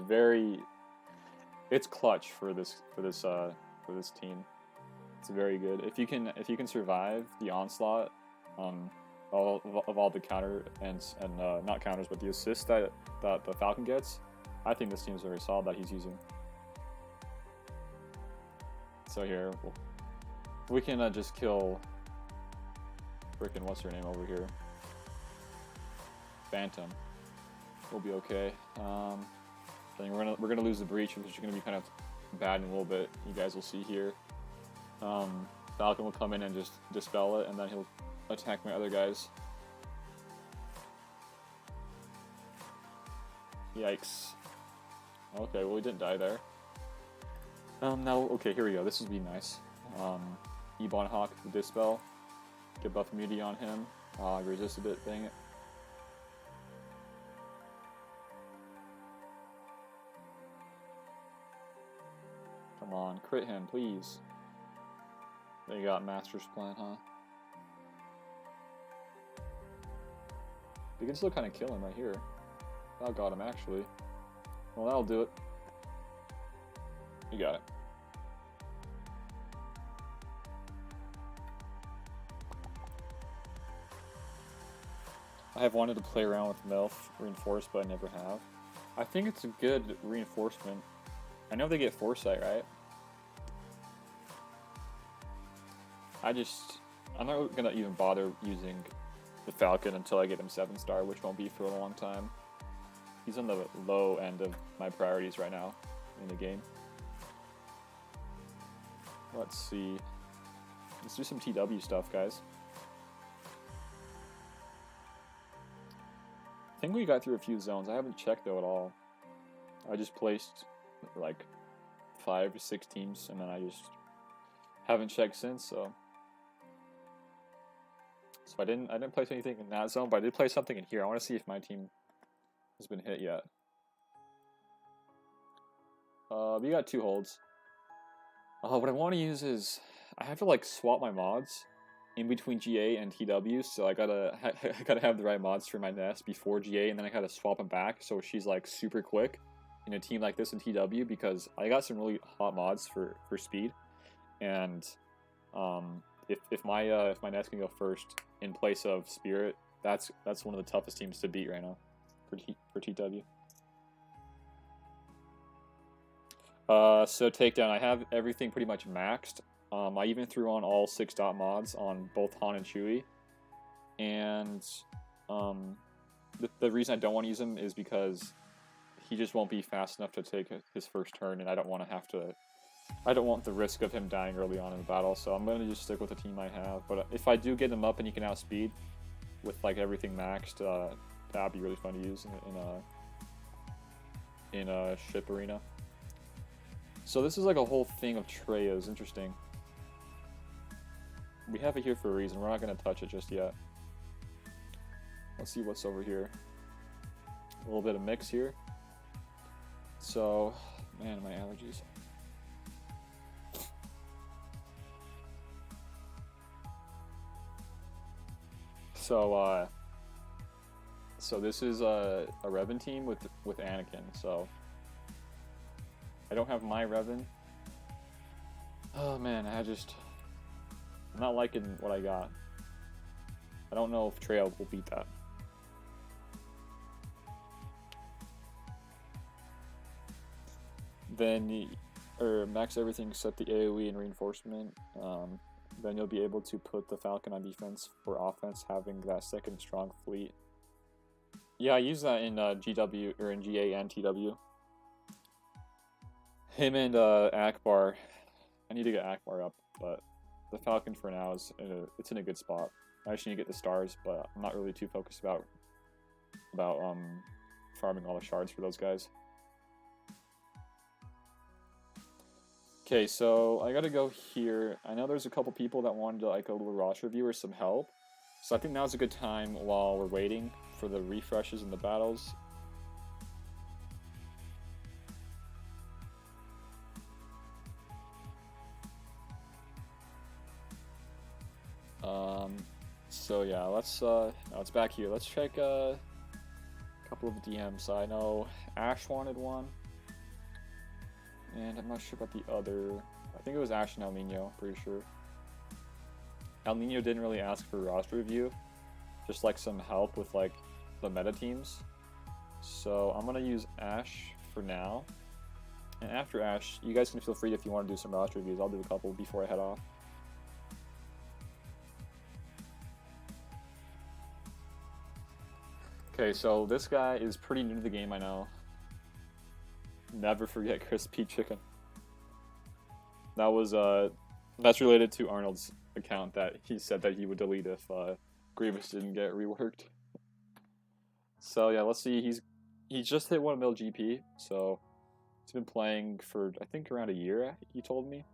it's clutch for this team. It's very good. If you can survive the onslaught of all the counter and not counters, but the assists that the Falcon gets, I think this team is very solid that he's using. So here we can just kill frickin' what's her name over here, Phantom. We'll be okay. I think we're gonna lose the breach, which is gonna be kind of bad in a little bit. You guys will see here. Falcon will come in and just dispel it, and then he'll attack my other guys. Yikes. Okay, well, we didn't die there. Now, okay, here we go. This would be nice. Ebon Hawk, the Dispel. Get buff immunity on him. I resisted it, dang it. Come on, crit him, please. They got Master's Plan, huh? We can still kind of kill him right here. That got him, actually. Well, that'll do it. You got it. I have wanted to play around with MILF Reinforced, but I never have. I think it's a good reinforcement. I know they get Foresight, right? I'm not gonna even bother using the Falcon until I get him 7-star, which won't be for a long time. He's on the low end of my priorities right now in the game. Let's see. Let's do some TW stuff, guys. I think we got through a few zones. I haven't checked though at all. I just placed like 5 or 6 teams, and then I just haven't checked since. So I didn't place anything in that zone, but I did place something in here. I want to see if my team has been hit yet. We got 2 holds. What I want to use is I have to like swap my mods in between GA and TW, so I gotta have the right mods for my nest before GA, and then I gotta swap them back so she's like super quick in a team like this in TW, because I got some really hot mods for speed, and if my nest can go first in place of Spirit, that's one of the toughest teams to beat right now for TW. So takedown, I have everything pretty much maxed. I even threw on all 6 dot mods on both Han and Chewie, and the reason I don't want to use him is because he just won't be fast enough to take his first turn, and I don't want the risk of him dying early on in the battle, so I'm going to just stick with the team I have. But if I do get him up and he can outspeed with like everything maxed, that'd be really fun to use in a ship arena. So this is like a whole thing of Treyas. Interesting. We have it here for a reason. We're not going to touch it just yet. Let's see what's over here. A little bit of mix here. So, man, my allergies. So this is a Revan team with Anakin. So I don't have my Revan. Oh man, I'm not liking what I got. I don't know if Trey will beat that. Then, max everything except the AoE and reinforcement. Then you'll be able to put the Falcon on defense for offense, having that second strong fleet. Yeah, I use that in GW or in GA and TW. Him and Akbar. I need to get Akbar up, but the Falcon for now is it's in a good spot. I just need to get the stars, but I'm not really too focused about farming all the shards for those guys. Okay, so I gotta go here. I know there's a couple people that wanted like a little roster review or some help, so I think now's a good time while we're waiting for the refreshes in the battles. So yeah, let's now it's back here. Let's check a couple of DMs. I know Ash wanted one, and I'm not sure about the other. I think it was Ash and El Nino, pretty sure. El Nino didn't really ask for roster review, just like some help with like the meta teams. So I'm gonna use Ash for now, and after Ash, you guys can feel free if you want to do some roster reviews. I'll do a couple before I head off. Okay, so this guy is pretty new to the game, I know. Never forget crispy chicken. That was That's related to Arnold's account that he said that he would delete if Grievous didn't get reworked. So yeah, let's see. He's just hit 1 mil GP, so he's been playing for I think around a year. He told me.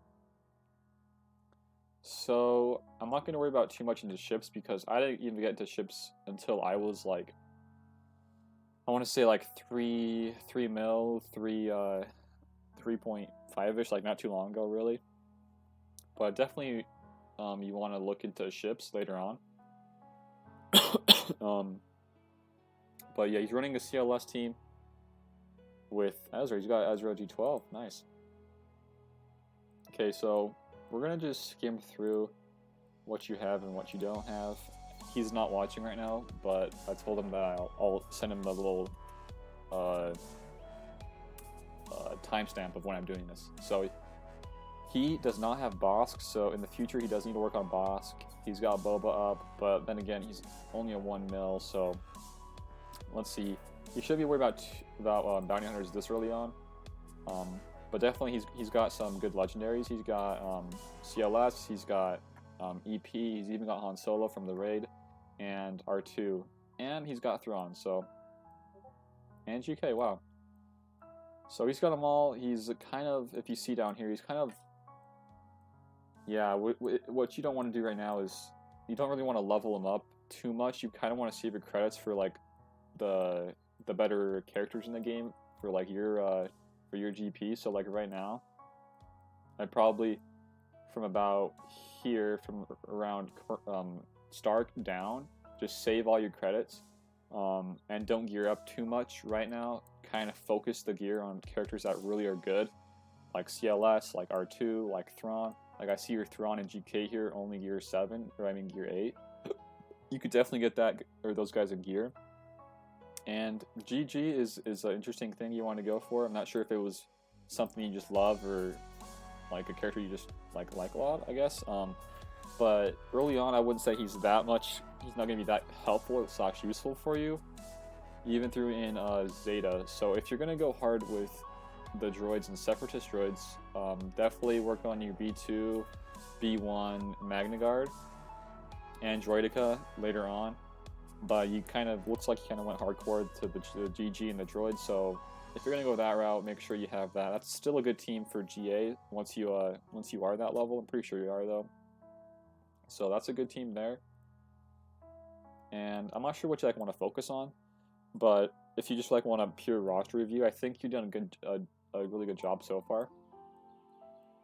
So I'm not gonna worry about too much into ships because I didn't even get into ships until I was like, I want to say like 3 mil, 3.5ish, like not too long ago really. But definitely, you want to look into ships later on. But yeah, he's running a CLS team with Ezra. He's got Ezra G12. Nice. Okay, so we're gonna just skim through what you have and what you don't have. He's not watching right now, but I told him that I'll send him a little timestamp of when I'm doing this. So he does not have Bosk, so in the future he does need to work on Bosk. He's got Boba up, but then again he's only a 1 mil, so let's see. He should be worried about bounty hunters this early on. But definitely he's got some good legendaries. He's got CLS, he's got EP, he's even got Han Solo from the raid, and R2, and he's got Thrawn, so, and GK, wow. So he's got them all. He's kind of, if you see down here, he's kind of, yeah, what you don't want to do right now is, you don't really want to level him up too much. You kind of want to save your credits for like the better characters in the game for like your GP. So like right now, I'd probably from about here, from around Stark down, just save all your credits, and don't gear up too much right now. Kind of focus the gear on characters that really are good, like CLS, like R2, like Thrawn. Like I see your Thrawn and GK here, only gear 7, or I mean gear 8. You could definitely get that or those guys in gear. And GG is an interesting thing you want to go for. I'm not sure if it was something you just love or like a character you just like a lot, I guess. But early on, I wouldn't say he's that much. He's not going to be that helpful / useful for you, even through in Zeta. So if you're going to go hard with the droids and Separatist droids, definitely work on your B2, B1 Magna Guard, and Droidica later on. But you kind of, looks like you kind of went hardcore to the GG and the droids, so if you're going to go that route, make sure you have that. That's still a good team for GA once you are that level. I'm pretty sure you are, though. So that's a good team there. And I'm not sure what you like want to focus on, but if you just like want a pure roster review, I think you've done a really good job so far.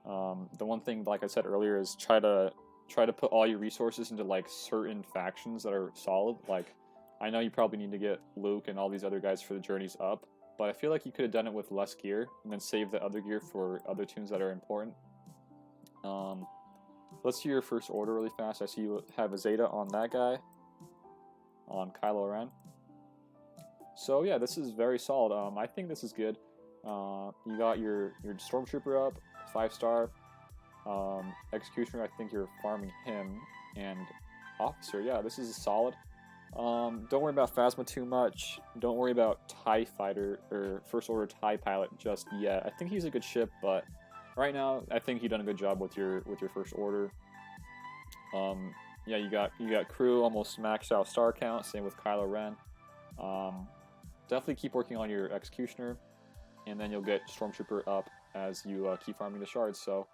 The one thing, like I said earlier, is try to put all your resources into like certain factions that are solid. Like, I know you probably need to get Luke and all these other guys for the journeys up, but I feel like you could have done it with less gear and then save the other gear for other tunes that are important. Let's do your first order really fast. I see you have a Zeta on that guy, on Kylo Ren. So yeah, this is very solid. I think this is good. You got your Stormtrooper up, 5-star. Executioner, I think you're farming him, and Officer, yeah, this is solid. Don't worry about Phasma too much. Don't worry about TIE Fighter or First Order TIE Pilot just yet. I think he's a good ship, but right now I think you've done a good job with your First Order. Yeah, you got crew almost maxed out star count. Same with Kylo Ren. Definitely keep working on your Executioner, and then you'll get Stormtrooper up as you keep farming the shards. So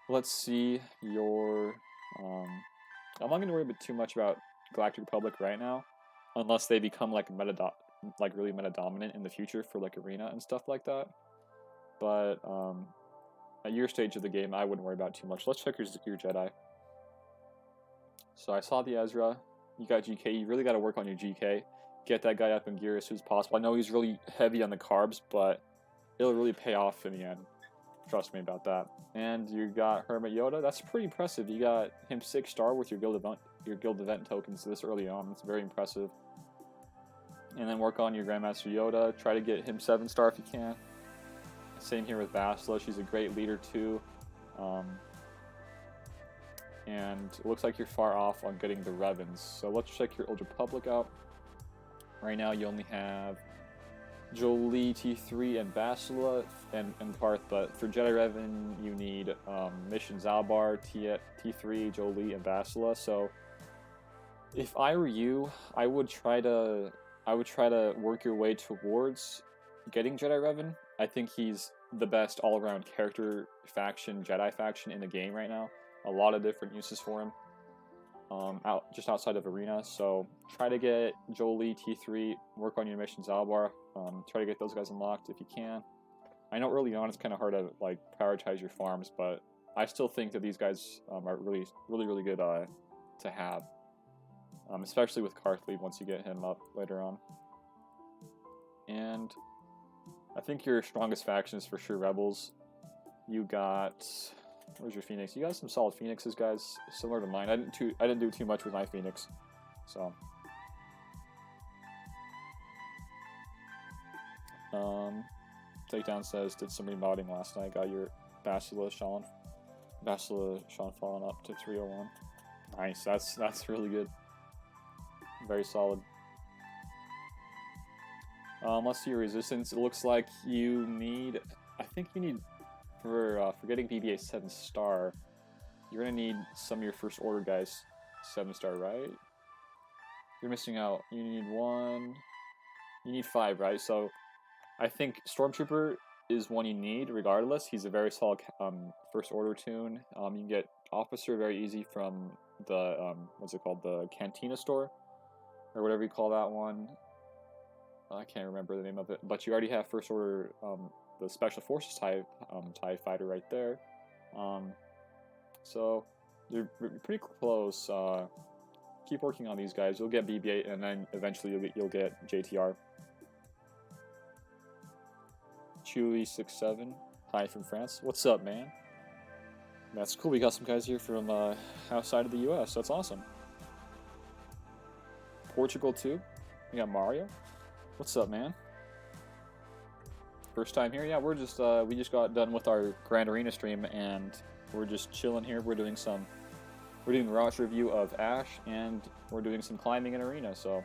let's see your. I'm not going to worry too much about Galactic Republic right now, unless they become like really meta dominant in the future for like arena and stuff like that. But at your stage of the game, I wouldn't worry about too much. Let's check your Jedi. So I saw the Ezra. You got GK. You really got to work on your GK. Get that guy up in gear as soon as possible. I know he's really heavy on the carbs, but it'll really pay off in the end. Trust me about that. And you got Hermit Yoda. That's pretty impressive. You got him 6-star with your guild event tokens this early on. That's very impressive. And then work on your Grandmaster Yoda. Try to get him 7-star if you can. Same here with Bastila. She's a great leader too. And it looks like you're far off on getting the Revens. So let's check your Old Republic out. Right now you only have Jolie, T3, and Basila, and Parth, but for Jedi Revan, you need Mission Zalbar, T3, Jolie, and Basila. So, if I were you, I would try to work your way towards getting Jedi Revan. I think he's the best all-around character faction, Jedi faction in the game right now. A lot of different uses for him. Just outside of Arena, so try to get Jolie, T3, work on your Mission Zalbar, try to get those guys unlocked if you can. I know early on it's kind of hard to like prioritize your farms, but I still think that these guys are really good to have, especially with Karthleeb once you get him up later on. And I think your strongest faction is for sure Rebels. You got... Where's your Phoenix? You got some solid Phoenixes, guys, similar to mine. I didn't do too much with my Phoenix, so. Takedown says, did some remodding last night. Got your Basila Sean falling up to 301. Nice. That's really good. Very solid. Let's see your resistance. It looks like you need. I think you need. For getting BB-8 7-star, you're gonna need some of your first order guys 7-star, right? You're missing out. You need 1. You need 5, right? So I think Stormtrooper is one you need regardless. He's a very solid first order tune. You can get Officer very easy from the what's it called, the Cantina store or whatever you call that one. I can't remember the name of it, but you already have first order. The Special Forces TIE fighter right there. So you're pretty close. Keep working on these guys. You'll get BB-8, and then eventually you'll get JTR. Chewy67, hi from France. What's up, man? That's cool. We got some guys here from outside of the U.S. That's awesome. Portugal too. We got Mario. What's up, man? First time here? Yeah, we're just we just got done with our Grand Arena stream and we're just chilling here. We're doing Rosh review of Ash and we're doing some climbing in Arena. So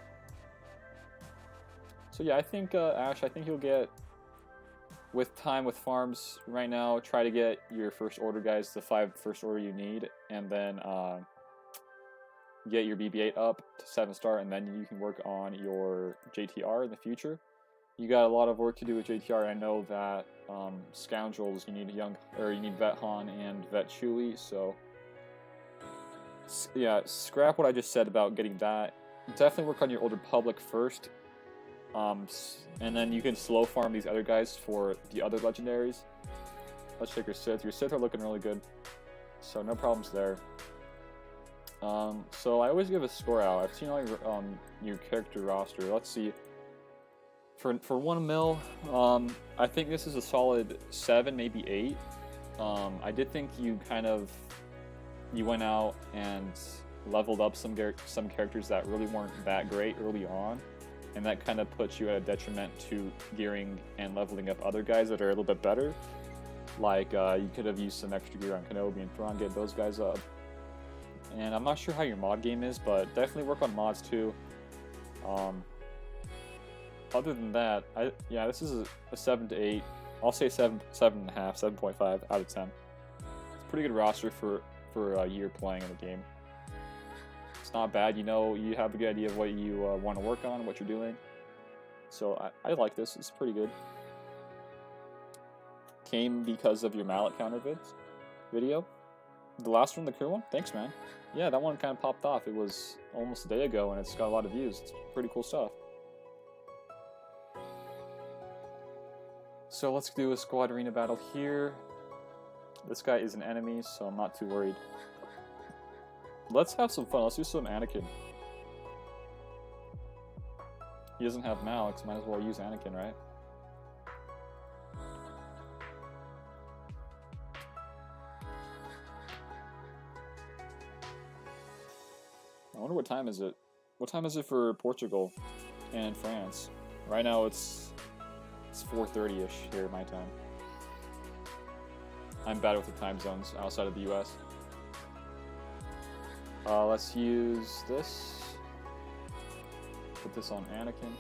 yeah, I think Ash. I think you'll get with time with farms right now. Try to get your first order guys, the 5 first order you need, and then get your BB-8 up to 7-star, and then you can work on your JTR in the future. You got a lot of work to do with JTR. I know that Scoundrels, you need Vet Han and Vet Chewie. So yeah, scrap what I just said about getting that. Definitely work on your Old Republic first, and then you can slow farm these other guys for the other legendaries. Let's check your Sith. Your Sith are looking really good, so no problems there. So I always give a score out. I've seen all your character roster. Let's see. For 1 mil, I think this is a solid 7, maybe 8. I did think you went out and leveled up some characters that really weren't that great early on, and that kind of puts you at a detriment to gearing and leveling up other guys that are a little bit better. Like you could have used some extra gear on Kenobi and Thrawn, get those guys up. And I'm not sure how your mod game is, but definitely work on mods too. Other than that, this is a 7 to 8. I'll say 7.5, 7.5 out of 10. It's a pretty good roster for a year playing in the game. It's not bad. You have a good idea of what you want to work on, what you're doing. So I like this. It's pretty good. Came because of your mallet counter video. The last one, the crew one? Thanks, man. Yeah, that one kind of popped off. It was almost a day ago, and it's got a lot of views. It's pretty cool stuff. So let's do a squad arena battle here. This guy is an enemy, so I'm not too worried. Let's have some fun. Let's do some Anakin. He doesn't have Malix. Might as well use Anakin, right? I wonder what time is it? What time is it for Portugal and France? Right now it's 4:30-ish here my time. I'm bad with the time zones outside of the US. Let's use this. Put this on Anakin.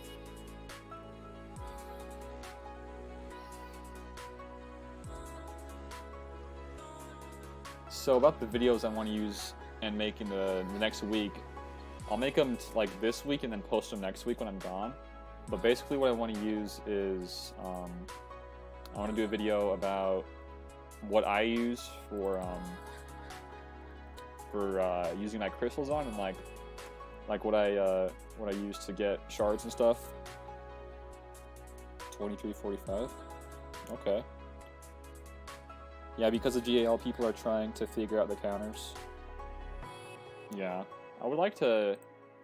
So about the videos I want to use and make in the next week, I'll make them like this week and then post them next week when I'm gone. But basically what I want to use is, I want to do a video about what I use for using my crystals on, and like what I use to get shards and stuff. 2345. Okay. Yeah, because of GAL, people are trying to figure out the counters. Yeah, I would like to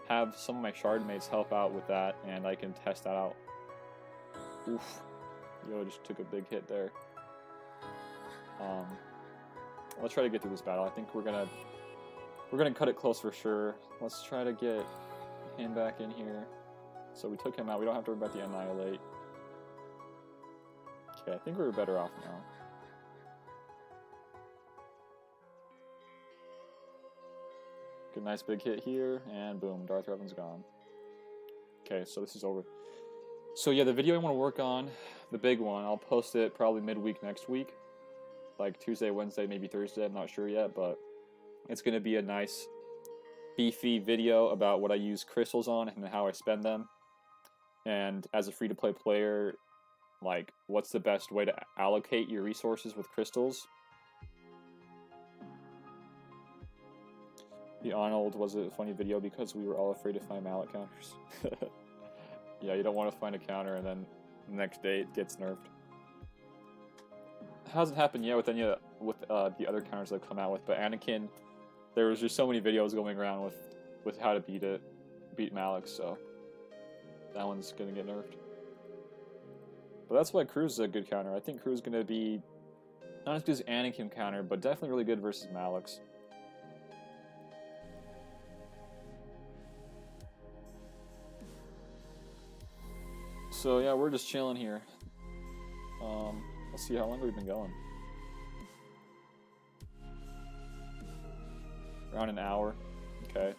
have some of my shard mates help out with that, and I can test that out. Oof. Yo, just took a big hit there. Let's try to get through this battle. I think we're gonna cut it close for sure. Let's try to get him back in here. So we took him out. We don't have to worry about the Annihilate. Okay, I think we're better off now. Good, nice big hit here, and boom, Darth Revan's gone. Okay, so this is over. So yeah, the video I want to work on, the big one, I'll post it probably midweek next week. Like Tuesday, Wednesday, maybe Thursday, I'm not sure yet, but it's going to be a nice, beefy video about what I use crystals on and how I spend them. And as a free-to-play player, like, what's the best way to allocate your resources with crystals? The Arnold was a funny video because we were all afraid to find mallet counters. Yeah, you don't want to find a counter and then the next day it gets nerfed. It hasn't happened yet with the other counters I've come out with, but Anakin, there was just so many videos going around with how to beat Malak, so that one's gonna get nerfed. But that's why Cruz is a good counter. I think Cruz is gonna be not as good as Anakin counter, but definitely really good versus Malak's. So yeah, we're just chilling here. Let's see how long we've been going. Around an hour. Okay.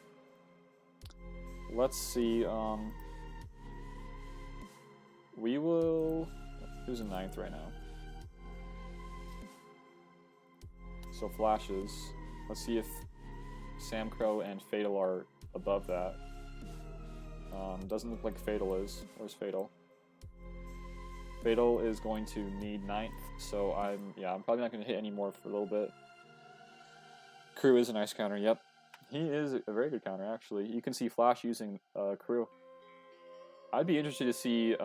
Let's see. We will. Who's in 9th right now? So flashes. Let's see if Sam Crow and Fatal are above that. Doesn't look like Fatal is. Where's Fatal? Fatal is going to need 9th, so I'm probably not going to hit anymore for a little bit. Crew is a nice counter, yep. He is a very good counter, actually. You can see Flash using Crew. I'd be interested to see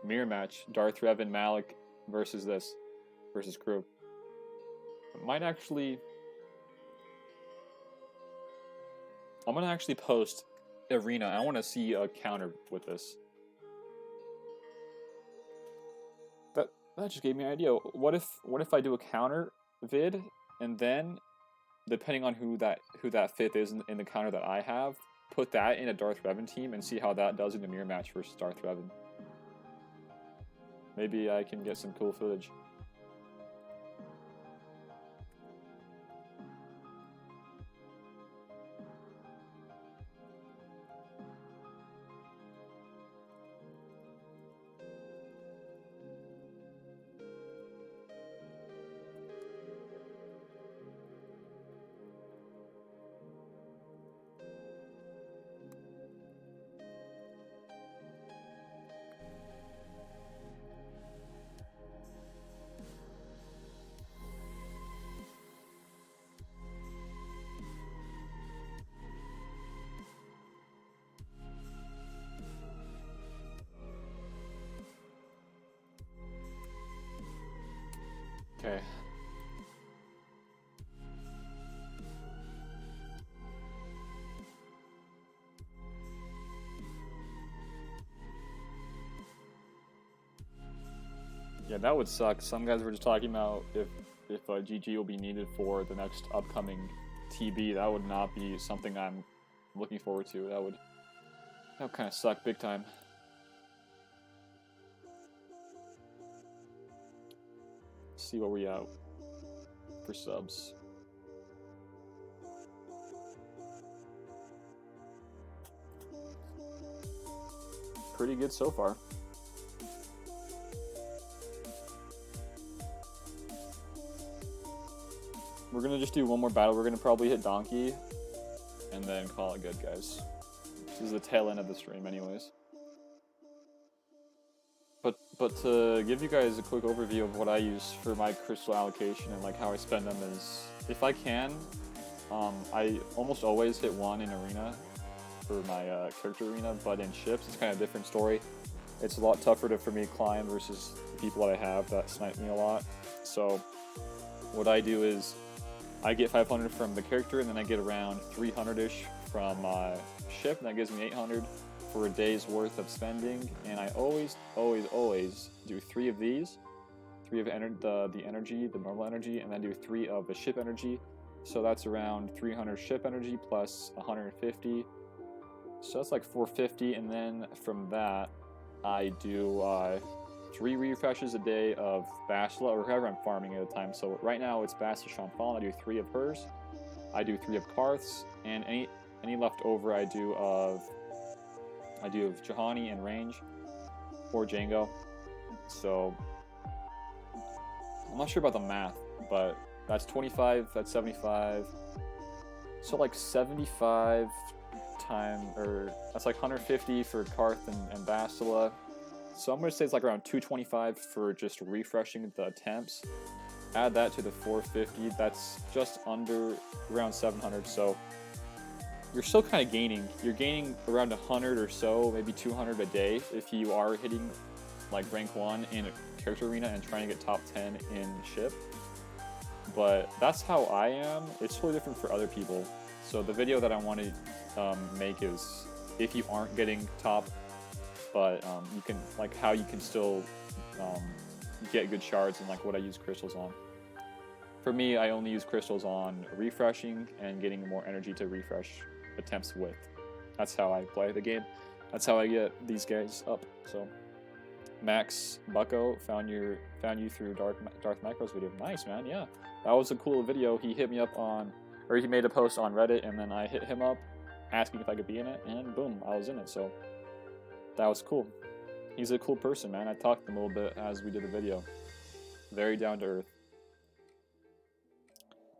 mirror match Darth Revan Malak versus Crew. Might actually... I'm going to actually post Arena. I want to see a counter with this. That just gave me an idea. What if I do a counter vid, and then, depending on who that 5th is in the counter that I have, put that in a Darth Revan team and see how that does in the mirror match versus Darth Revan. Maybe I can get some cool footage. Okay. Yeah, that would suck. Some guys were just talking about if GG will be needed for the next upcoming TB. That would not be something I'm looking forward to. That would kind of suck big time. See what we out for subs. Pretty good so far. we're gonna just do one more battle. We're gonna probably hit Donkey, and then call it good, guys. This is the tail end of the stream, anyways. But to give you guys a quick overview of what I use for my crystal allocation and like how I spend them is, if I can, I almost always hit 1 in arena for my character arena, but in ships it's kind of a different story. It's a lot tougher for me to climb versus the people that I have that snipe me a lot. So what I do is I get 500 from the character, and then I get around 300-ish from ship, and that gives me 800 for a day's worth of spending. And I always do 3 of these, 3 of the energy, the normal energy, and then do 3 of the ship energy. So that's around 300 ship energy plus 150. So that's like 450, and then from that I do 3 refreshes a day of Bastila, or whoever I'm farming at a time. So right now it's Bastila Shanfallen. I do 3 of hers. I do 3 of Karth's, and any left over I do of Juhani and range, or Django. So I'm not sure about the math, but that's 25, that's 75. So like 75 or that's like 150 for Karth and Bastila. So I'm going to say it's like around 225 for just refreshing the attempts. Add that to the 450, that's just under around 700. So you're still kind of gaining. You're gaining around 100 or so, maybe 200 a day if you are hitting like rank 1 in a character arena and trying to get top 10 in ship. But that's how I am. It's totally different for other people. So the video that I want to make is if you aren't getting top, but you can, like, how you can still get good shards, and like what I use crystals on. For me, I only use crystals on refreshing and getting more energy to refresh attempts with. That's how I play the game. That's how I get these guys up. So Max Bucko found you through Darth Macro's video. Nice, man. Yeah, that was a cool video. He hit me up on, or he made a post on Reddit, and then I hit him up asking if I could be in it, and boom, I was in it. So that was cool. He's a cool person, man. I talked to him a little bit as we did the video. Very down to earth.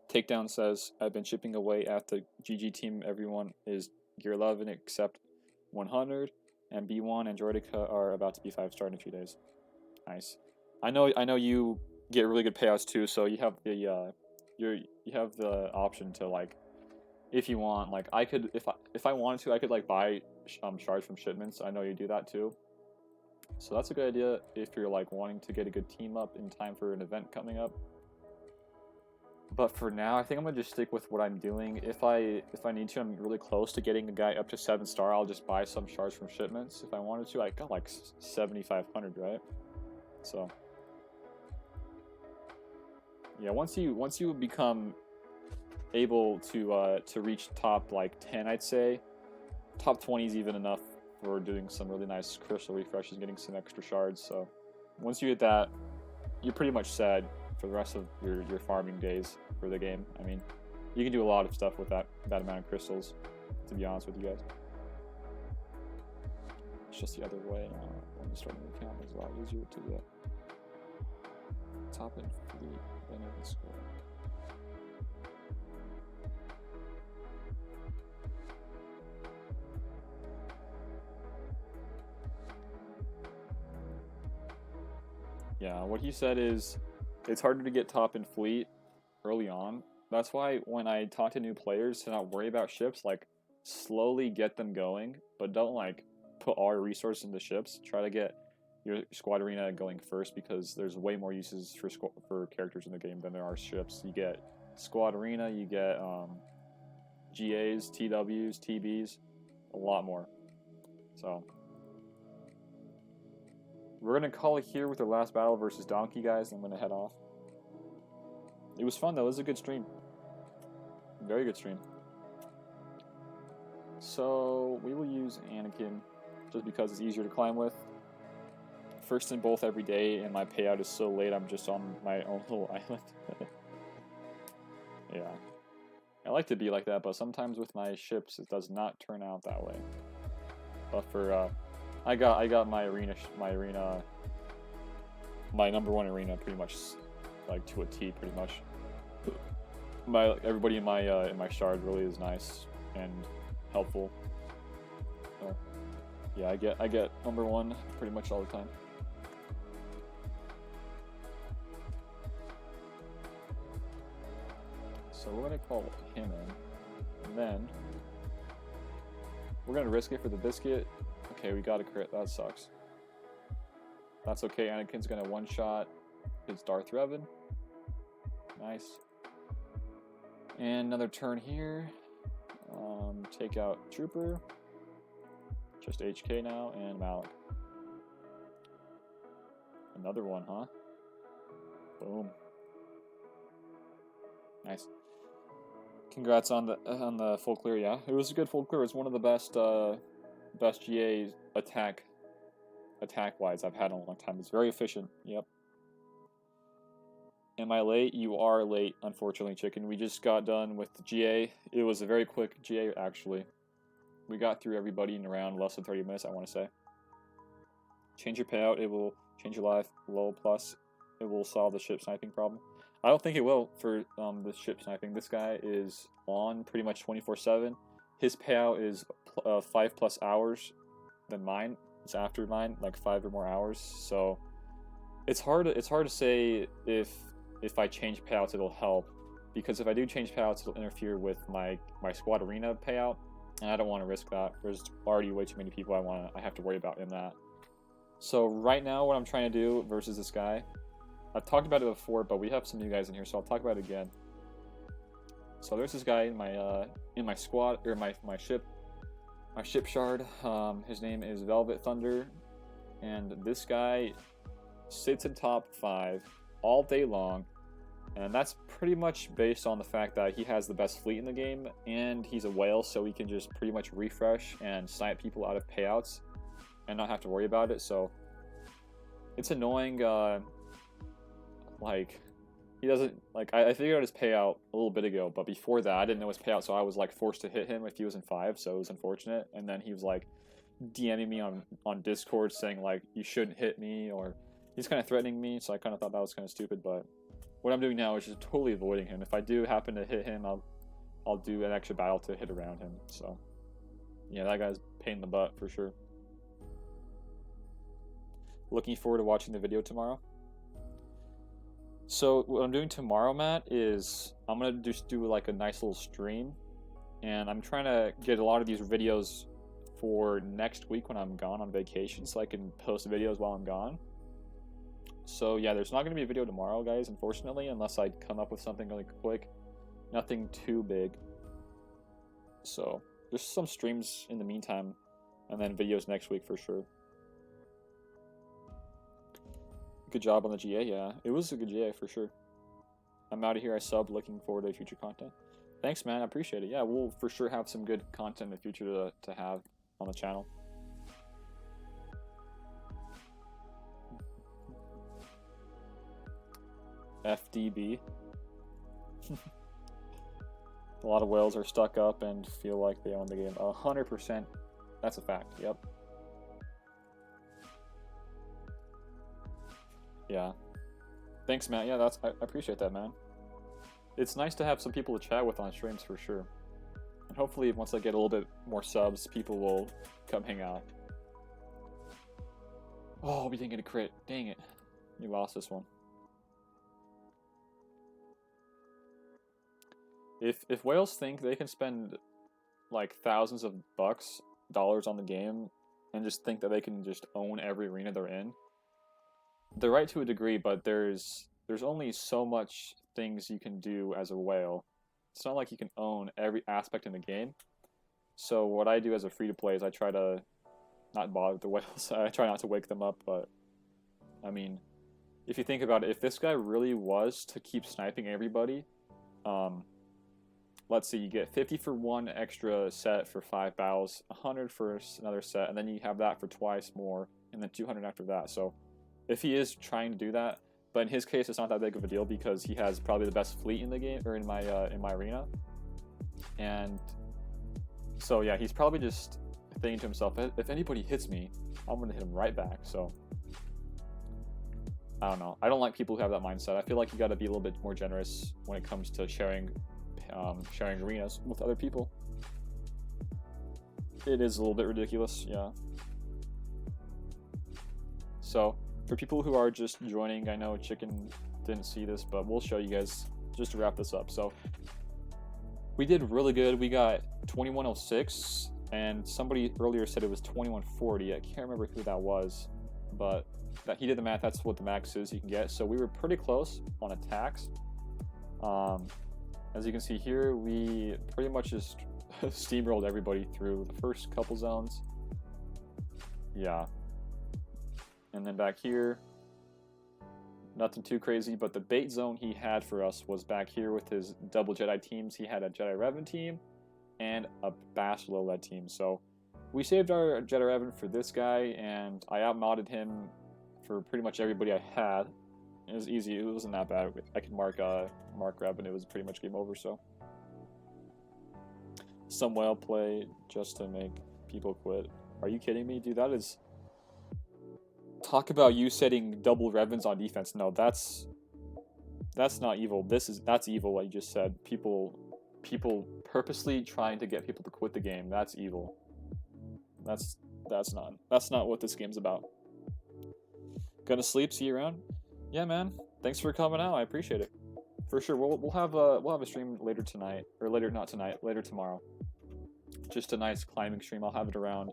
Takedown says, I've been chipping away at the GG team. Everyone is gear 11 except 100, and B1 and Droidica are about to be 5-star in a few days. Nice. I know you get really good payouts too, so you have the you have the option to, like, if you want, like, I could, if I wanted to, I could like buy shards from shipments. I know you do that too. So that's a good idea if you're like wanting to get a good team up in time for an event coming up. But for now, I think I'm gonna just stick with what I'm doing. If I need to, I'm really close to getting a guy up to 7-star. I'll just buy some shards from shipments. If I wanted to, I got like 7,500, right? So yeah, once you become able to reach top like 10, I'd say top 20 is even enough for doing some really nice crystal refreshes, getting some extra shards. So once you hit that, you're pretty much set for the rest of your farming days for the game. I mean, you can do a lot of stuff with that amount of crystals, to be honest with you guys. It's just the other way now. When you start an account, it's a lot easier to get top and fleet than in the score. Yeah, what he said is it's harder to get top in fleet early on. That's why when I talk to new players to not worry about ships, like slowly get them going, but don't like put all your resources into ships. Try to get your squad arena going first, because there's way more uses for characters in the game than there are ships. You get squad arena, you get GAs, TWs, TBs, a lot more. So we're going to call it here with the last battle versus Donkey, guys. I'm going to head off. It was fun, though. It was a good stream. Very good stream. So we will use Anakin just because it's easier to climb with. First in both every day, and my payout is so late, I'm just on my own little island. Yeah. I like to be like that, but sometimes with my ships, it does not turn out that way. But for, I got my number 1 arena pretty much like to a T, pretty much. everybody in my shard really is nice and helpful. So, yeah, I get number 1 pretty much all the time. So we're gonna call him in, and then we're gonna risk it for the biscuit. Okay, we got a crit. That sucks. That's okay. Anakin's gonna one-shot his Darth Revan. Nice. And another turn here. Take out Trooper. Just HK now, and Malik. Another one, huh? Boom. Nice. Congrats on the full clear. Yeah, it was a good full clear. It's one of the best GA attack wise I've had in a long time. It's very efficient. Yep. Am I late? You are late, unfortunately, Chicken. We just got done with the GA. It was a very quick GA, actually. We got through everybody in around less than 30 minutes, I want to say. Change your payout. It will change your life. Low plus. It will solve the ship sniping problem. I don't think it will for the ship sniping. This guy is on pretty much 24/7. His payout is 5+ hours than mine. It's after mine, like 5 or more hours. So it's hard to say if I change payouts it'll help, because if I do change payouts it'll interfere with my squad arena payout, and I don't want to risk that. There's already way too many people I have to worry about in that. So right now what I'm trying to do versus this guy, I've talked about it before, but we have some new guys in here, so I'll talk about it again. So there's this guy in my squad, or my ship shard. His name is Velvet Thunder, and this guy sits in top 5 all day long, and that's pretty much based on the fact that he has the best fleet in the game, and he's a whale, so he can just pretty much refresh and snipe people out of payouts and not have to worry about it. So it's annoying. Like, he doesn't, like, I figured out his payout a little bit ago, but before that I didn't know his payout, so I was like forced to hit him if he was in 5, so it was unfortunate. And then he was like DMing me on Discord saying like you shouldn't hit me, or he's kind of threatening me, so I kind of thought that was kind of stupid. But what I'm doing now is just totally avoiding him. If I do happen to hit him, I'll do an extra battle to hit around him. So yeah, that guy's a pain in the butt for sure. Looking forward to watching the video tomorrow. So what I'm doing tomorrow, Matt, is I'm gonna just do like a nice little stream, and I'm trying to get a lot of these videos for next week when I'm gone on vacation, so I can post videos while I'm gone. So yeah, there's not gonna be a video tomorrow, guys, unfortunately, unless I come up with something really quick. Nothing too big. So just some streams in the meantime, and then videos next week for sure. Good job on the GA, yeah. It was a good GA for sure. I'm out of here. I subbed. Looking forward to future content. Thanks, man. I appreciate it. Yeah, we'll for sure have some good content in the future to have on the channel. FDB. A lot of whales are stuck up and feel like they own the game. 100%. That's a fact. Yep. Yeah. Thanks, Matt. Yeah, I appreciate that, man. It's nice to have some people to chat with on streams for sure. And hopefully once I get a little bit more subs, people will come hang out. Oh, we didn't get a crit. Dang it. We lost this one. If whales think they can spend like thousands of dollars on the game and just think that they can just own every arena they're in, they're right to a degree, but there's only so much things you can do as a whale. It's not like you can own every aspect in the game. So what I do as a free-to-play is I try to not bother the whales. I try not to wake them up, but I mean, if you think about it, if this guy really was to keep sniping everybody, let's see, you get 50 for one extra set for 5 battles, 100 for another set, and then you have that for twice more, and then 200 after that. So if he is trying to do that, but in his case it's not that big of a deal because he has probably the best fleet in the game, or in my arena. And so yeah, he's probably just thinking to himself, if anybody hits me, I'm gonna hit him right back. So I don't know. I don't like people who have that mindset. I feel like you gotta be a little bit more generous when it comes to sharing sharing arenas with other people. It is a little bit ridiculous, yeah. So, for people who are just joining, I know Chicken didn't see this, but we'll show you guys just to wrap this up. So, we did really good. We got 2106, and somebody earlier said it was 2140. I can't remember who that was, but that he did the math. That's what the max is you can get. So we were pretty close on attacks. As you can see here, we pretty much just steamrolled everybody through the first couple zones. Yeah. And then back here, nothing too crazy, but the bait zone he had for us was back here with his double Jedi teams. He had a Jedi Revan team and a Bashlo led team. So we saved our Jedi Revan for this guy, and I outmodded him for pretty much everybody I had. It was easy. It wasn't that bad. I could mark Revan. It was pretty much game over. So some whale play just to make people quit. Are you kidding me, dude? That is... Talk about you setting double Revans on defense. No, that's not evil. That's evil. What you just said. People purposely trying to get people to quit the game. That's evil. That's not what this game's about. Gonna sleep. See you around. Yeah, man. Thanks for coming out. I appreciate it. For sure. We'll have a stream later tonight, or later tomorrow. Just a nice climbing stream. I'll have it around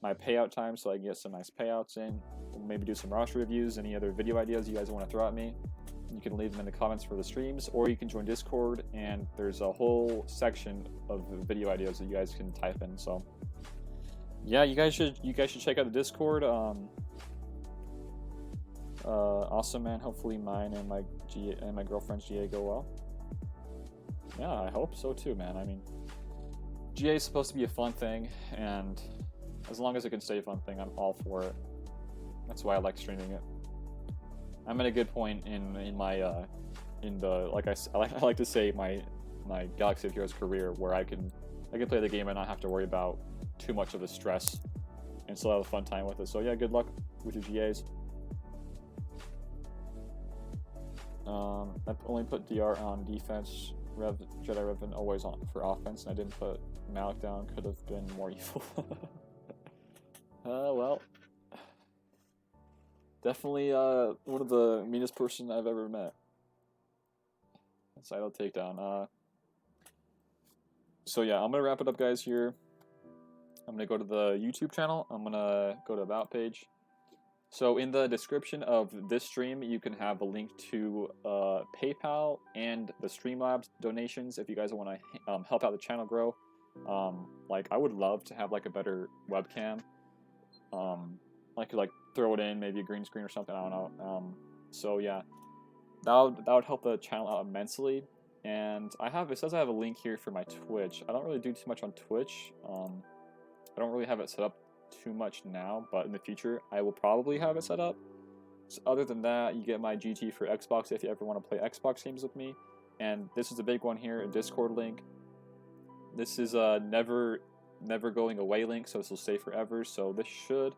my payout time, so I can get some nice payouts in. We'll maybe do some roster reviews. Any other video ideas you guys want to throw at me, you can leave them in the comments for the streams, or you can join Discord, and there's a whole section of video ideas that you guys can type in. So yeah, you guys should check out the Discord. Awesome, man. Hopefully mine and my girlfriend's GA go well. Yeah, I hope so too, man. I mean, GA is supposed to be a fun thing, and as long as it can stay a fun thing, I'm all for it. That's why I like streaming it. I'm at a good point in my I like to say my Galaxy of Heroes career, where I can play the game and not have to worry about too much of the stress and still have a fun time with it. So yeah, good luck with your GAs. I've only put DR on defense, Jedi Revan always on for offense, and I didn't put Malik down. Could have been more evil. Well, definitely one of the meanest person I've ever met. Sidle takedown. So yeah, I'm gonna wrap it up, guys. Here, I'm gonna go to the YouTube channel. I'm gonna go to About page. So in the description of this stream, you can have a link to PayPal and the Streamlabs donations if you guys want to help out the channel grow. Like, I would love to have like a better webcam. I could like throw it in, maybe a green screen or something. I don't know. So yeah, that would help the channel out immensely. And it says I have a link here for my Twitch. I don't really do too much on Twitch. I don't really have it set up too much now, but in the future I will probably have it set up. So other than that, you get my GT for Xbox if you ever want to play Xbox games with me. And this is a big one here, a Discord link. This is a never going away link, so this will stay forever. So this should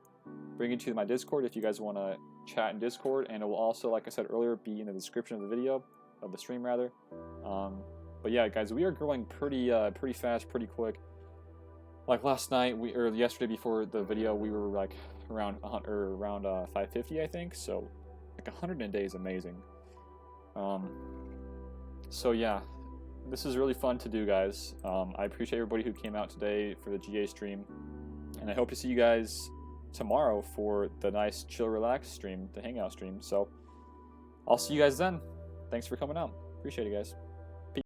bring you to my Discord if you guys want to chat in Discord, and it will also, like I said earlier, be in the description of the video, of the stream rather. But yeah, guys, we are growing pretty fast, pretty quick. Like last night, or yesterday before the video, we were like around 550, I think. So like 100 in a day is amazing. So yeah, this is really fun to do, guys. I appreciate everybody who came out today for the GA stream, and I hope to see you guys tomorrow for the nice chill relax stream, the hangout stream. So I'll see you guys then. Thanks for coming out. Appreciate it, guys.